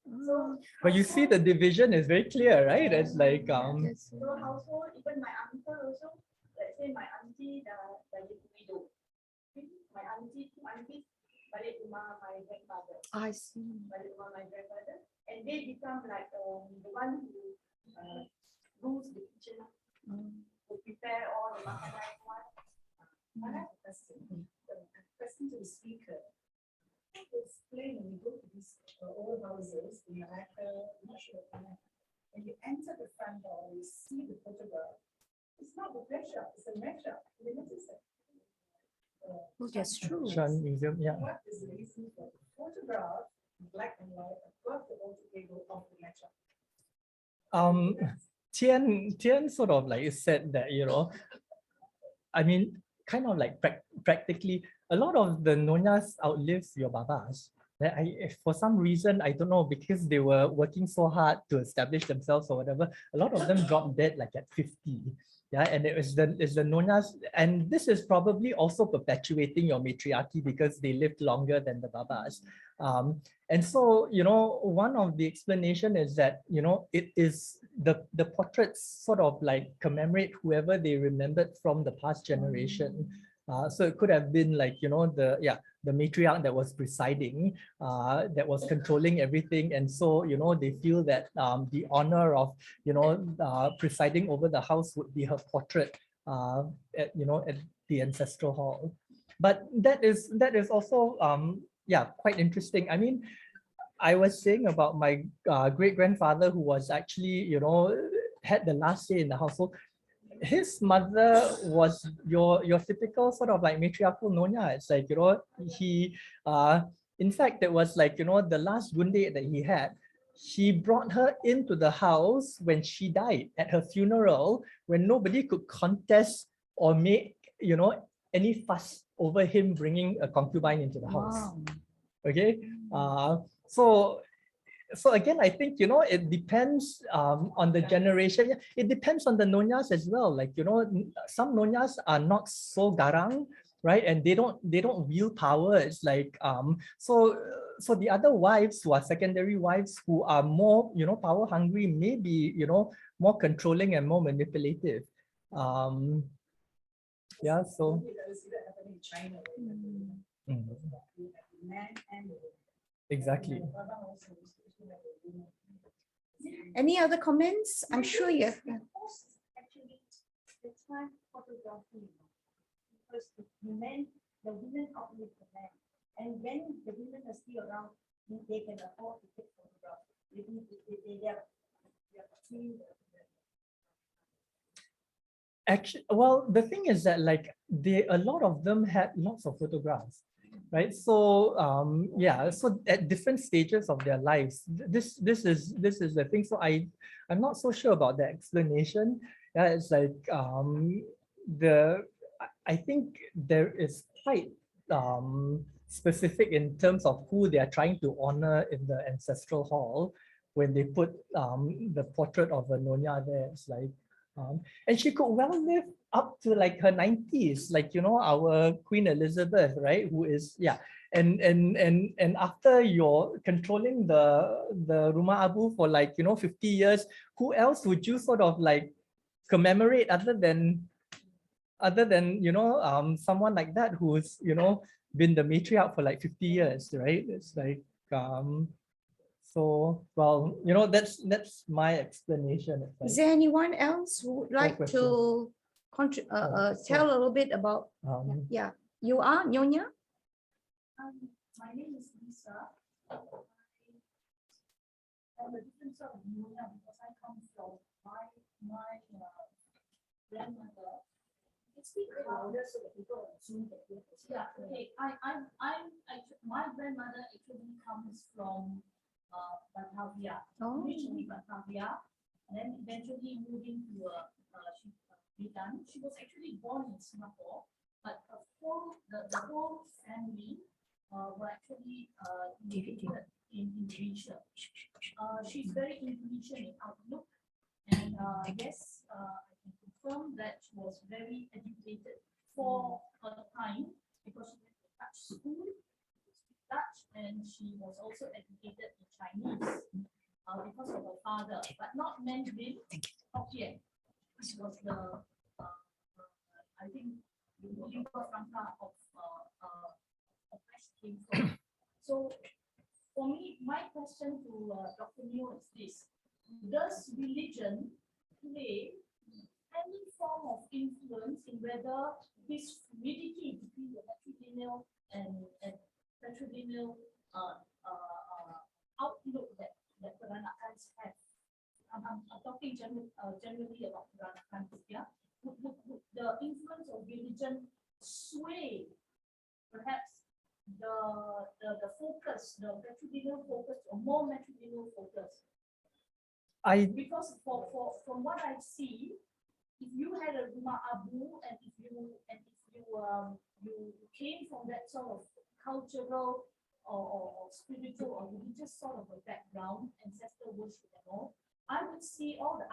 So, but you see the division is very clear, right? It's like so household, even my uncle also, let's say my auntie dah jadi widow. My auntie, two aunties balik rumah my grandfather. I see. Balik rumah my grandfather, and they become like the one who rules the kitchen, who prepare all the makanan one. Question to the speaker. Explain when you go to these old houses in America, I'm not sure, when you enter the front door, you see the photograph. It's not the pressure, it's a measure. You notice it. Oh, that's true. Shan Museum, yeah. What is the reason for the photograph, black and white, above the altar table of the measure? Tian sort of like said that, I mean, kind of like practically, a lot of the nonyas outlives your babas. For some reason, I don't know, because they were working so hard to establish themselves or whatever, a lot of them dropped dead like at 50. Yeah, and it's the nonyas, and this is probably also perpetuating your matriarchy because they lived longer than the babas. And so, one of the explanation is that, it is the portraits sort of like commemorate whoever they remembered from the past generation. So it could have been like, the matriarch that was presiding, that was controlling everything. And so, they feel that the honor of, presiding over the house would be her portrait, at the ancestral hall. But that is also, quite interesting. I mean, I was saying about my great grandfather who was actually, had the last say in the household. his mother was your typical sort of like matriarchal Nyonya. It's like, he in fact, it was like, the last gunde that he had, she brought her into the house when she died at her funeral, when nobody could contest or make, any fuss over him bringing a concubine into the house. Wow. Okay. So again, I think, it depends on the generation. Yeah, it depends on the nonyas as well. Like, some nonyas are not so garang, right? And they don't wield power. It's like, so the other wives who are secondary wives who are more, power hungry, maybe, more controlling and more manipulative. Yeah, so. Happening in China. Mm, You have the man and the woman. exactly. My brother also used to have a woman. Any other comments? I'm sure you have. Actually, the time photography, because the women outlive the men, and when the women are still around, they can afford to take photographs. They are between Actually, well, the thing is that like a lot of them had lots of photographs, right? So yeah, so at different stages of their lives, this is the thing. So I'm not so sure about the explanation. Yeah, it's like I think there is quite specific in terms of who they are trying to honor in the ancestral hall when they put the portrait of a Nyonya there. It's like and she could well live up to like her 90s, like, our Queen Elizabeth, right? Who is, yeah. And after you're controlling the Rumah Abu for like, 50 years, who else would you sort of like commemorate other than, someone like that who's, been the matriarch for like 50 years, right? It's like, so, well, that's my explanation. It's like, Is there anyone else who would like to tell a little bit about? Yeah, you are Nyonya? my name is Lisa. I'm a different sort of Nyonya because I come from my grandmother. Speak louder so that people on Zoom can hear us. Yeah, okay. I'm actually, my grandmother actually comes from Batavia, originally Batavia, and then eventually moving to Medan. She was actually born in Singapore, but the whole family were actually located in Indonesia. She's very Indonesian in outlook, and yes, I can confirm that she was very educated for her time because she went to Dutch school, Dutch, and she was also educated in Chinese because of her father, but not Mandarin, Hokkien. This was the, I think, the lingua franca of where she came from. So, for me, my question to Dr. Neo is this: does religion play any form of influence in whether this fluidity between the matrilineal and patrilineal outlook that Peranakans have? I'm talking generally about Peranakans, yeah? Would the influence of religion sway perhaps the focus, the matrilineal focus, or more matrilineal focus? Because from what I see, if you had a Rumah Abu and if you came from that sort of cultural or spiritual or religious sort of a background, ancestor worship and all, I would see all the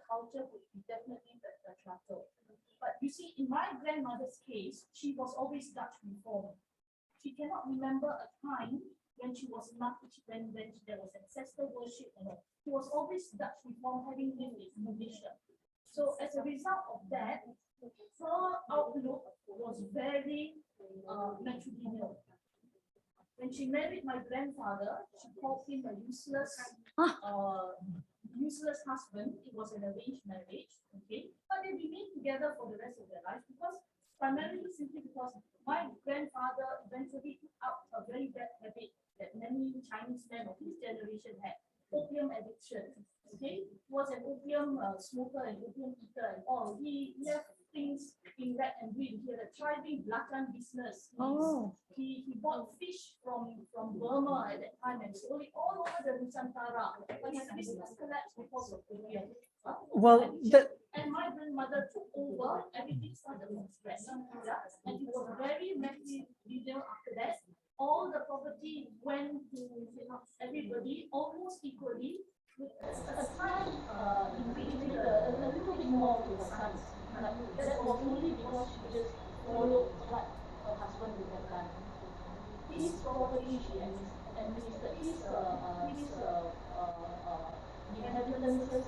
culture would be definitely the patriarchal. But you see, in my grandmother's case, she was always Dutch reformed. She cannot remember a time when she was not, when there was ancestor worship and all. She was always Dutch reformed, having lived in Indonesia. So as a result of that, her outlook was very matrilineal. When she married my grandfather, she called him a useless husband. It was an arranged marriage, okay? But they remained together for the rest of their lives because primarily simply because my grandfather eventually took out a very bad habit that many Chinese men of his generation had: opium addiction. Okay, he was an opium smoker and opium eater and all. He left things in red and green. He had a thriving belacan business. Oh. He bought fish from Burma at that time and sold it all over the Nusantara. But his business collapsed because of opium. Well, that And my grandmother took over, everything started from scratch. And it was very material after that. All the property went to everybody almost equally, with a time in between a little bit more to her sons. But that was only because she just followed what her husband would have done. His property she administered, his inheritances,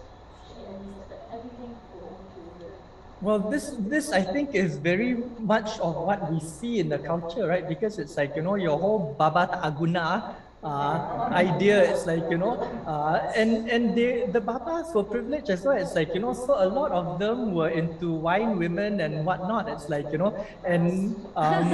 she administered everything to her own children. well, this I think is very much of what we see in the culture, right? Because it's like, you know, your whole baba ta'aguna idea. It's like, you know, and the babas were privileged as well. It's like, you know, so a lot of them were into wine women and whatnot. It's like, you know, and But I'm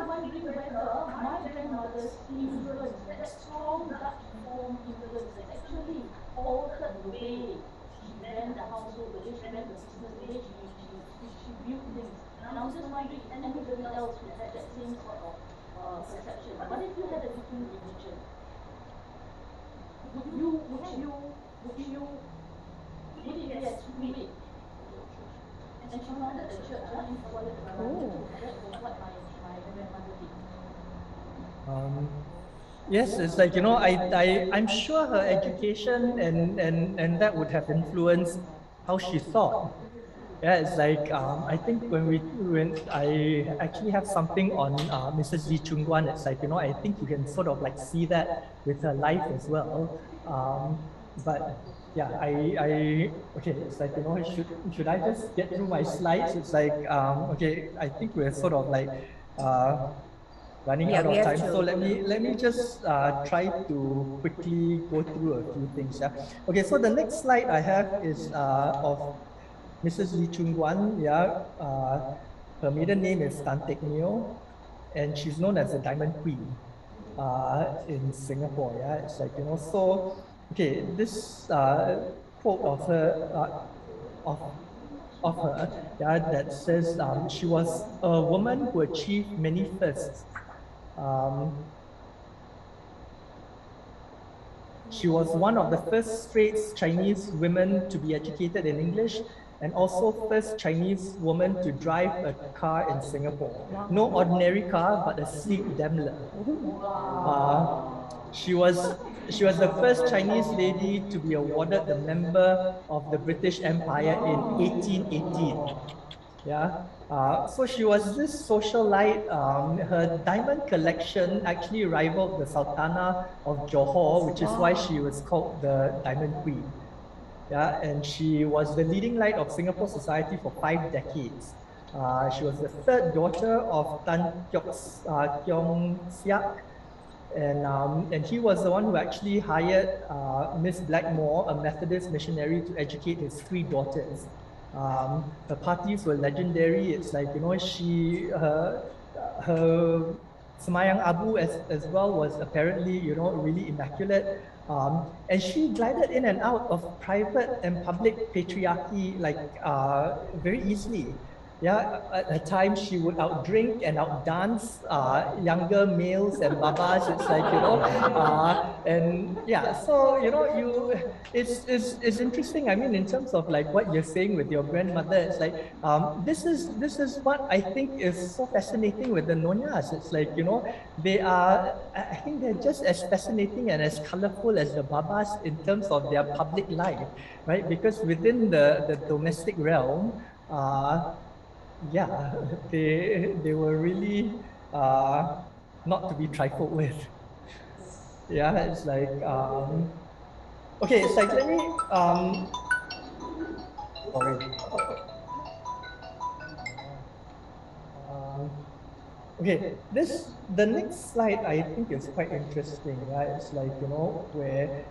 wondering whether my grandmother's influence, that strong Dutch home influence, that actually altered the way she ran the household, the way she ran the business, the way she viewed things. And I'm just wondering if anybody else would have that same sort of perception. What if you had a different religion? Would it be as sweet? And she founded a church in Kuala Lumpur. That was what my grandmother did. Yes, it's like, you know, I'm sure her education and that would have influenced how she thought. Yeah, it's like I think when I actually have something on Mrs. Lee Chung Guan, it's like, you know, I think you can sort of like see that with her life as well. But yeah, okay, it's like, you know, should I just get through my slides? It's like okay, I think we're sort of like running Yeah, out we of have time. to. So let me just try to quickly go through a few things. Yeah. Okay. So the next slide I have is of Mrs. Lee Chung Guan. Yeah. Her maiden name is Tan Teck Neo, and she's known as the Diamond Queen in Singapore. Yeah. It's like, you know, so okay, this quote of her of her, yeah, that says she was a woman who achieved many firsts. She was one of the first straight Chinese women to be educated in English and also first Chinese woman to drive a car in Singapore. No ordinary car, but a sleek Daimler. She was the first Chinese lady to be awarded the member of the British Empire in 1818. Yeah. So she was this socialite. Her diamond collection actually rivaled the Sultana of Johor, which is why she was called the Diamond Queen. Yeah, and she was the leading light of Singapore society for 5 decades. She was the third daughter of Tan Kiong Siak, and he was the one who actually hired Miss Blackmore, a Methodist missionary, to educate his 3 daughters. Her parties were legendary. It's like, you know, her Semayang Abu as well was apparently, you know, really immaculate. And she glided in and out of private and public patriarchy like very easily. Yeah, at times she would outdrink and outdance younger males and babas. It's like, you know, and yeah, so, you know, it's interesting. I mean, in terms of like what you're saying with your grandmother, it's like this is what I think is so fascinating with the Nonyas. It's like, you know, I think they're just as fascinating and as colorful as the babas in terms of their public life, right? Because within the domestic realm, yeah, they were really not to be trifled with. Yeah, it's like okay, it's like let me sorry. Okay, the next slide I think is quite interesting. Yeah, it's like, you know, where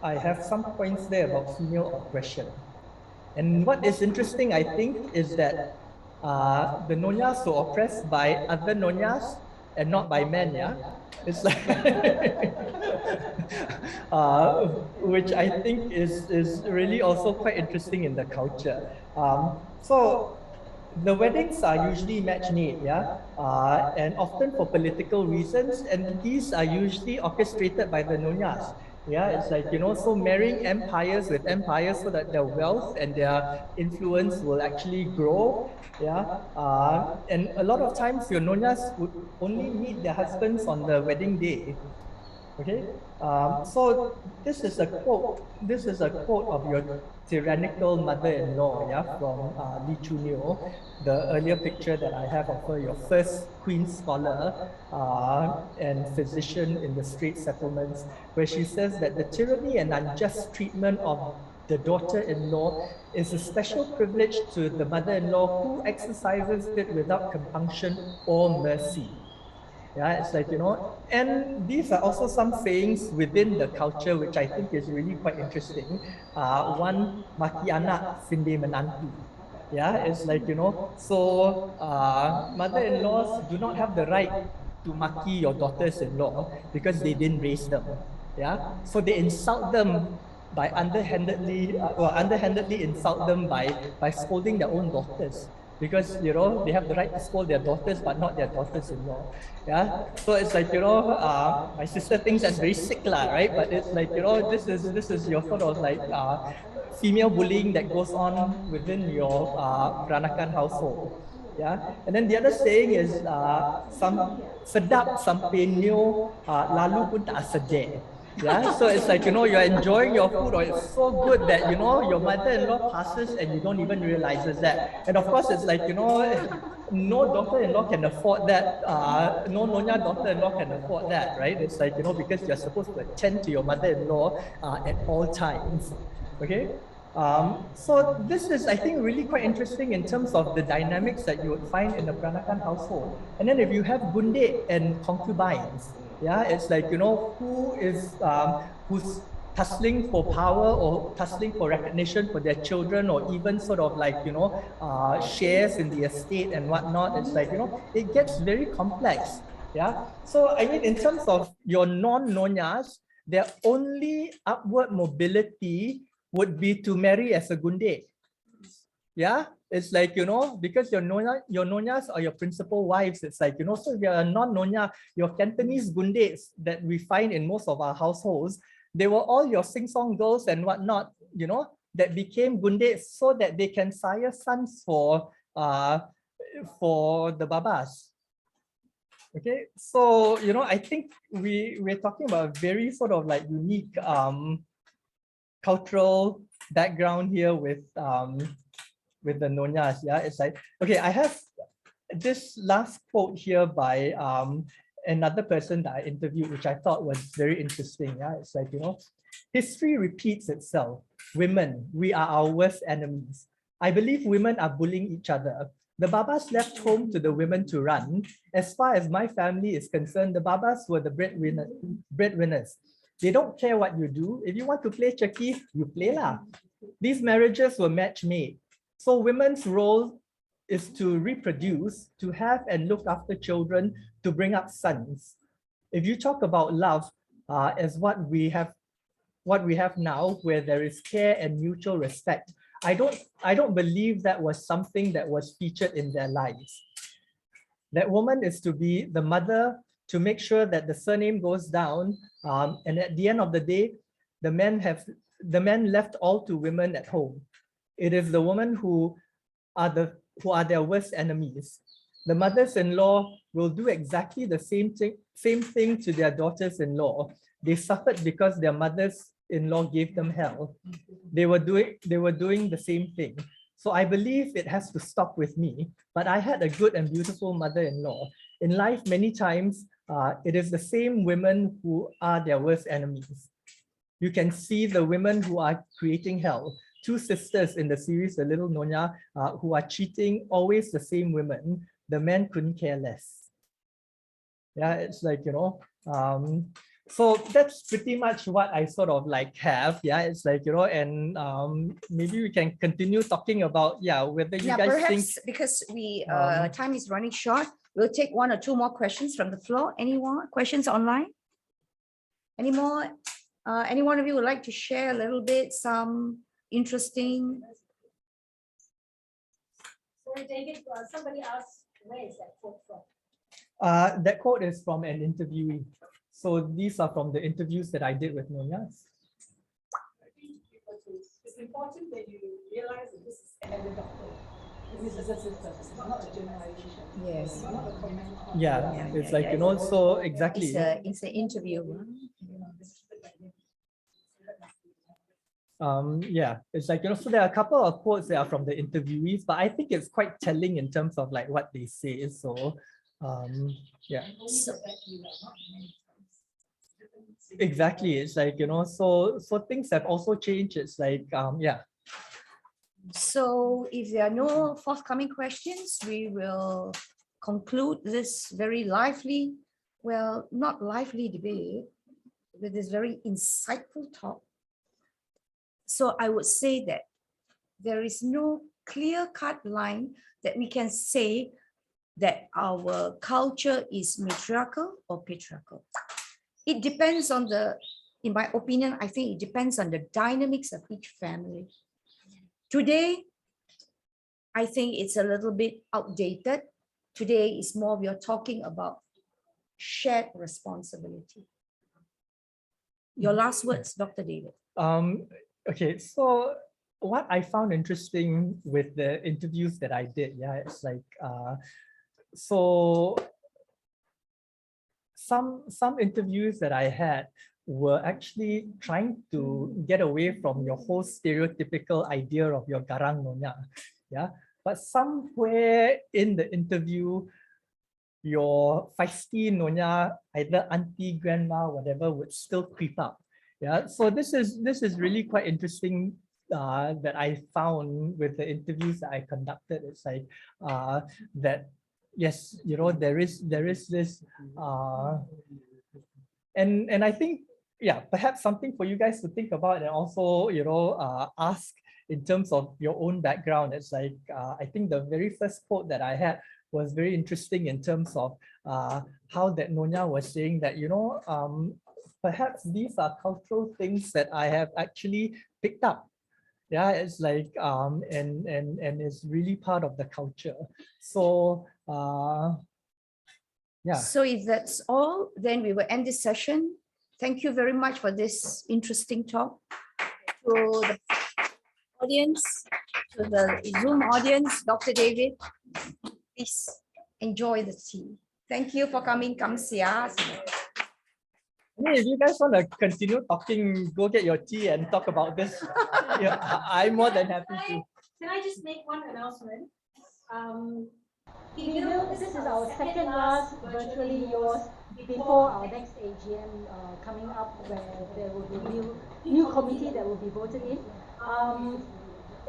I have some points there about female oppression. And what is interesting, I think, is that the Nonyas were oppressed by other Nonyas and not by men, yeah? It's like, which I think is really also quite interesting in the culture. So the weddings are usually match made, yeah, and often for political reasons, and these are usually orchestrated by the nonyas. Yeah, it's like, so marrying empires with empires so that their wealth and their influence will actually grow. Yeah, and a lot of times your nonyas would only meet their husbands on the wedding day. Okay, so this is a quote. This is a quote of your tyrannical mother-in-law, yeah, from Lee Chunyo, the earlier picture that I have of her, your first queen scholar and physician in the Straits settlements, where she says that the tyranny and unjust treatment of the daughter-in-law is a special privilege to the mother-in-law who exercises it without compunction or mercy. Yeah, it's like, and these are also some sayings within the culture, which I think is really quite interesting. One, maki anak sinde menantu. Yeah, it's like, so mother-in-laws do not have the right to maki your daughters-in-law because they didn't raise them. Yeah, so they insult them by underhandedly insult them by scolding their own daughters, because they have the right to scold their daughters but not their daughters-in-law. Yeah, so it's like, my sister thinks that's very sick lah, right? But it's like, this is your sort of like female bullying that goes on within your Peranakan household. Yeah, and then the other saying is some sedap sampai nyo lalu pun tak sedar. Yeah, so it's like, you're enjoying your food, or it's so good that, your mother-in-law passes and you don't even realizes that. And of course, it's like, no daughter-in-law can afford that. No Nonya daughter-in-law can afford that, right? It's like, because you're supposed to attend to your mother-in-law at all times. Okay. So this is, I think, really quite interesting in terms of the dynamics that you would find in a Peranakan household. And then if you have gunde and concubines, yeah, it's like, who's tussling for power or tussling for recognition for their children, or even sort of like, shares in the estate and whatnot. It's like, it gets very complex. Yeah. So, I mean, in terms of your non-nonyas, their only upward mobility would be to marry as a gunde. Yeah, it's like, because your nonyas are your principal wives. It's like, so if you're a non-nonya, your Cantonese gundes that we find in most of our households, they were all your sing-song girls and whatnot, that became gundes so that they can sire sons for the babas. Okay, so, I think we're talking about a very sort of like unique cultural background here with the nonyas. Yeah, it's like, okay, I have this last quote here by another person that I interviewed, which I thought was very interesting. Yeah, it's like, history repeats itself. Women, we are our worst enemies. I believe women are bullying each other. The babas left home to the women to run. As far as my family is concerned, the babas were the breadwinners. They don't care what you do. If you want to play Chucky, you play lah. These marriages were match made. So women's role is to reproduce, to have and look after children, to bring up sons. If you talk about love as what we have now, where there is care and mutual respect, I don't believe that was something that was featured in their lives. That woman is to be the mother, to make sure that the surname goes down, and at the end of the day, the men left all to women at home. It is the women who are their worst enemies. The mothers-in-law will do exactly the same thing to their daughters-in-law. They suffered because their mothers-in-law gave them hell. They were doing the same thing. So I believe it has to stop with me. But I had a good and beautiful mother-in-law. In life, many times, it is the same women who are their worst enemies. You can see the women who are creating hell. Two sisters in the series, the Little Nonya, who are cheating, always the same women. The men couldn't care less. Yeah, it's like, So that's pretty much what I sort of like have. Yeah, it's like, and maybe we can continue talking about, whether you Yeah, guys think. perhaps because we um, time is running short, we'll take one or two more questions from the floor. Any more questions online? Any more? Any one of you would like to share a little bit, some interesting? Sorry, David, somebody asked, where is that quote from? That quote is from an interviewee. So these are from the interviews that I did with Nyonya. I think it's important that you realize that this is every doctor. This is it's not a generalization. Yes. It's not a comment on Yeah, it's like, so exactly. It's an interview. Yeah, it's like, so there are a couple of quotes that are from the interviewees, but I think it's quite telling in terms of like what they say. So yeah. Exactly. It's like, so things have also changed. It's like, yeah. So if there are no forthcoming questions, we will conclude this very lively, well, not lively debate, with this very insightful talk. So I would say that there is no clear-cut line that we can say that our culture is matriarchal or patriarchal. It depends on in my opinion, I think it depends on the dynamics of each family. Today, I think it's a little bit outdated. Today is more, we are talking about shared responsibility. Your last words, Dr. David. Okay, so what I found interesting with the interviews that I did, it's like, so some interviews that I had were actually trying to get away from your whole stereotypical idea of your garang nyonya. Yeah, but somewhere in the interview, your feisty nyonya, either auntie, grandma, whatever, would still creep up. Yeah, so this is really quite interesting that I found with the interviews that I conducted. It's like that, yes, there is this, and I think, perhaps something for you guys to think about and also, ask in terms of your own background. It's like, I think the very first quote that I had was very interesting in terms of how that Nyonya was saying that, perhaps these are cultural things that I have actually picked up. Yeah, it's like, and it's really part of the culture. So, yeah. So if that's all, then we will end this session. Thank you very much for this interesting talk. To the audience, to the Zoom audience, Dr. David, please enjoy the tea. Thank you for coming. Kamsia. Hey, if you guys want to continue talking, go get your tea and talk about this. Yeah, I'm more than happy to. Can I just make one announcement? This is our second last virtually yours before our next AGM coming up, where there will be a new committee that will be voted in.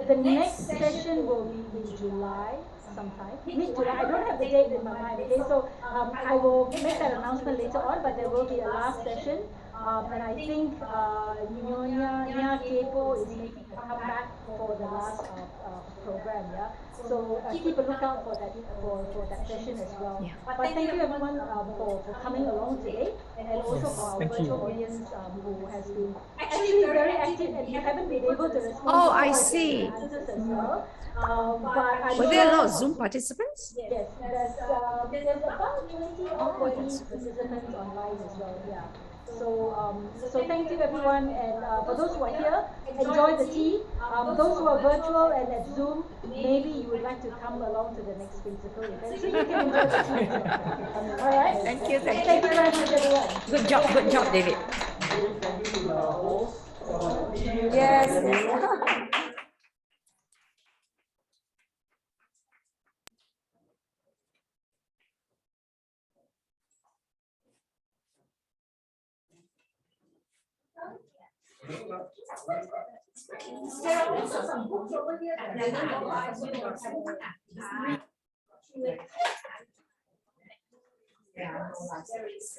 The next session will be in July sometime, mid-July. I don't have the date in my mind, okay? So I will make that announcement later on, but there will be a last session. And I think Nyonya Kepo is making a comeback for the last program, yeah? So keep a lookout for that session as well. Yeah. But thank you everyone for coming along today, and also for our virtual audience who has been actually very active, and you haven't been able to respond Oh, to I all of see. the answers as well. But I'm Were there a lot of sure- Zoom participants? Yes, there's about 20 or 30 participants online as well. Yeah. So thank you everyone, and for those who are here, enjoy the tea. Those who are virtual and at Zoom, maybe you would like to come along to the next physical event, so you can enjoy the tea. All right. Thank you. Thank you very much, everyone. Good job, David. Yes. Yeah. There is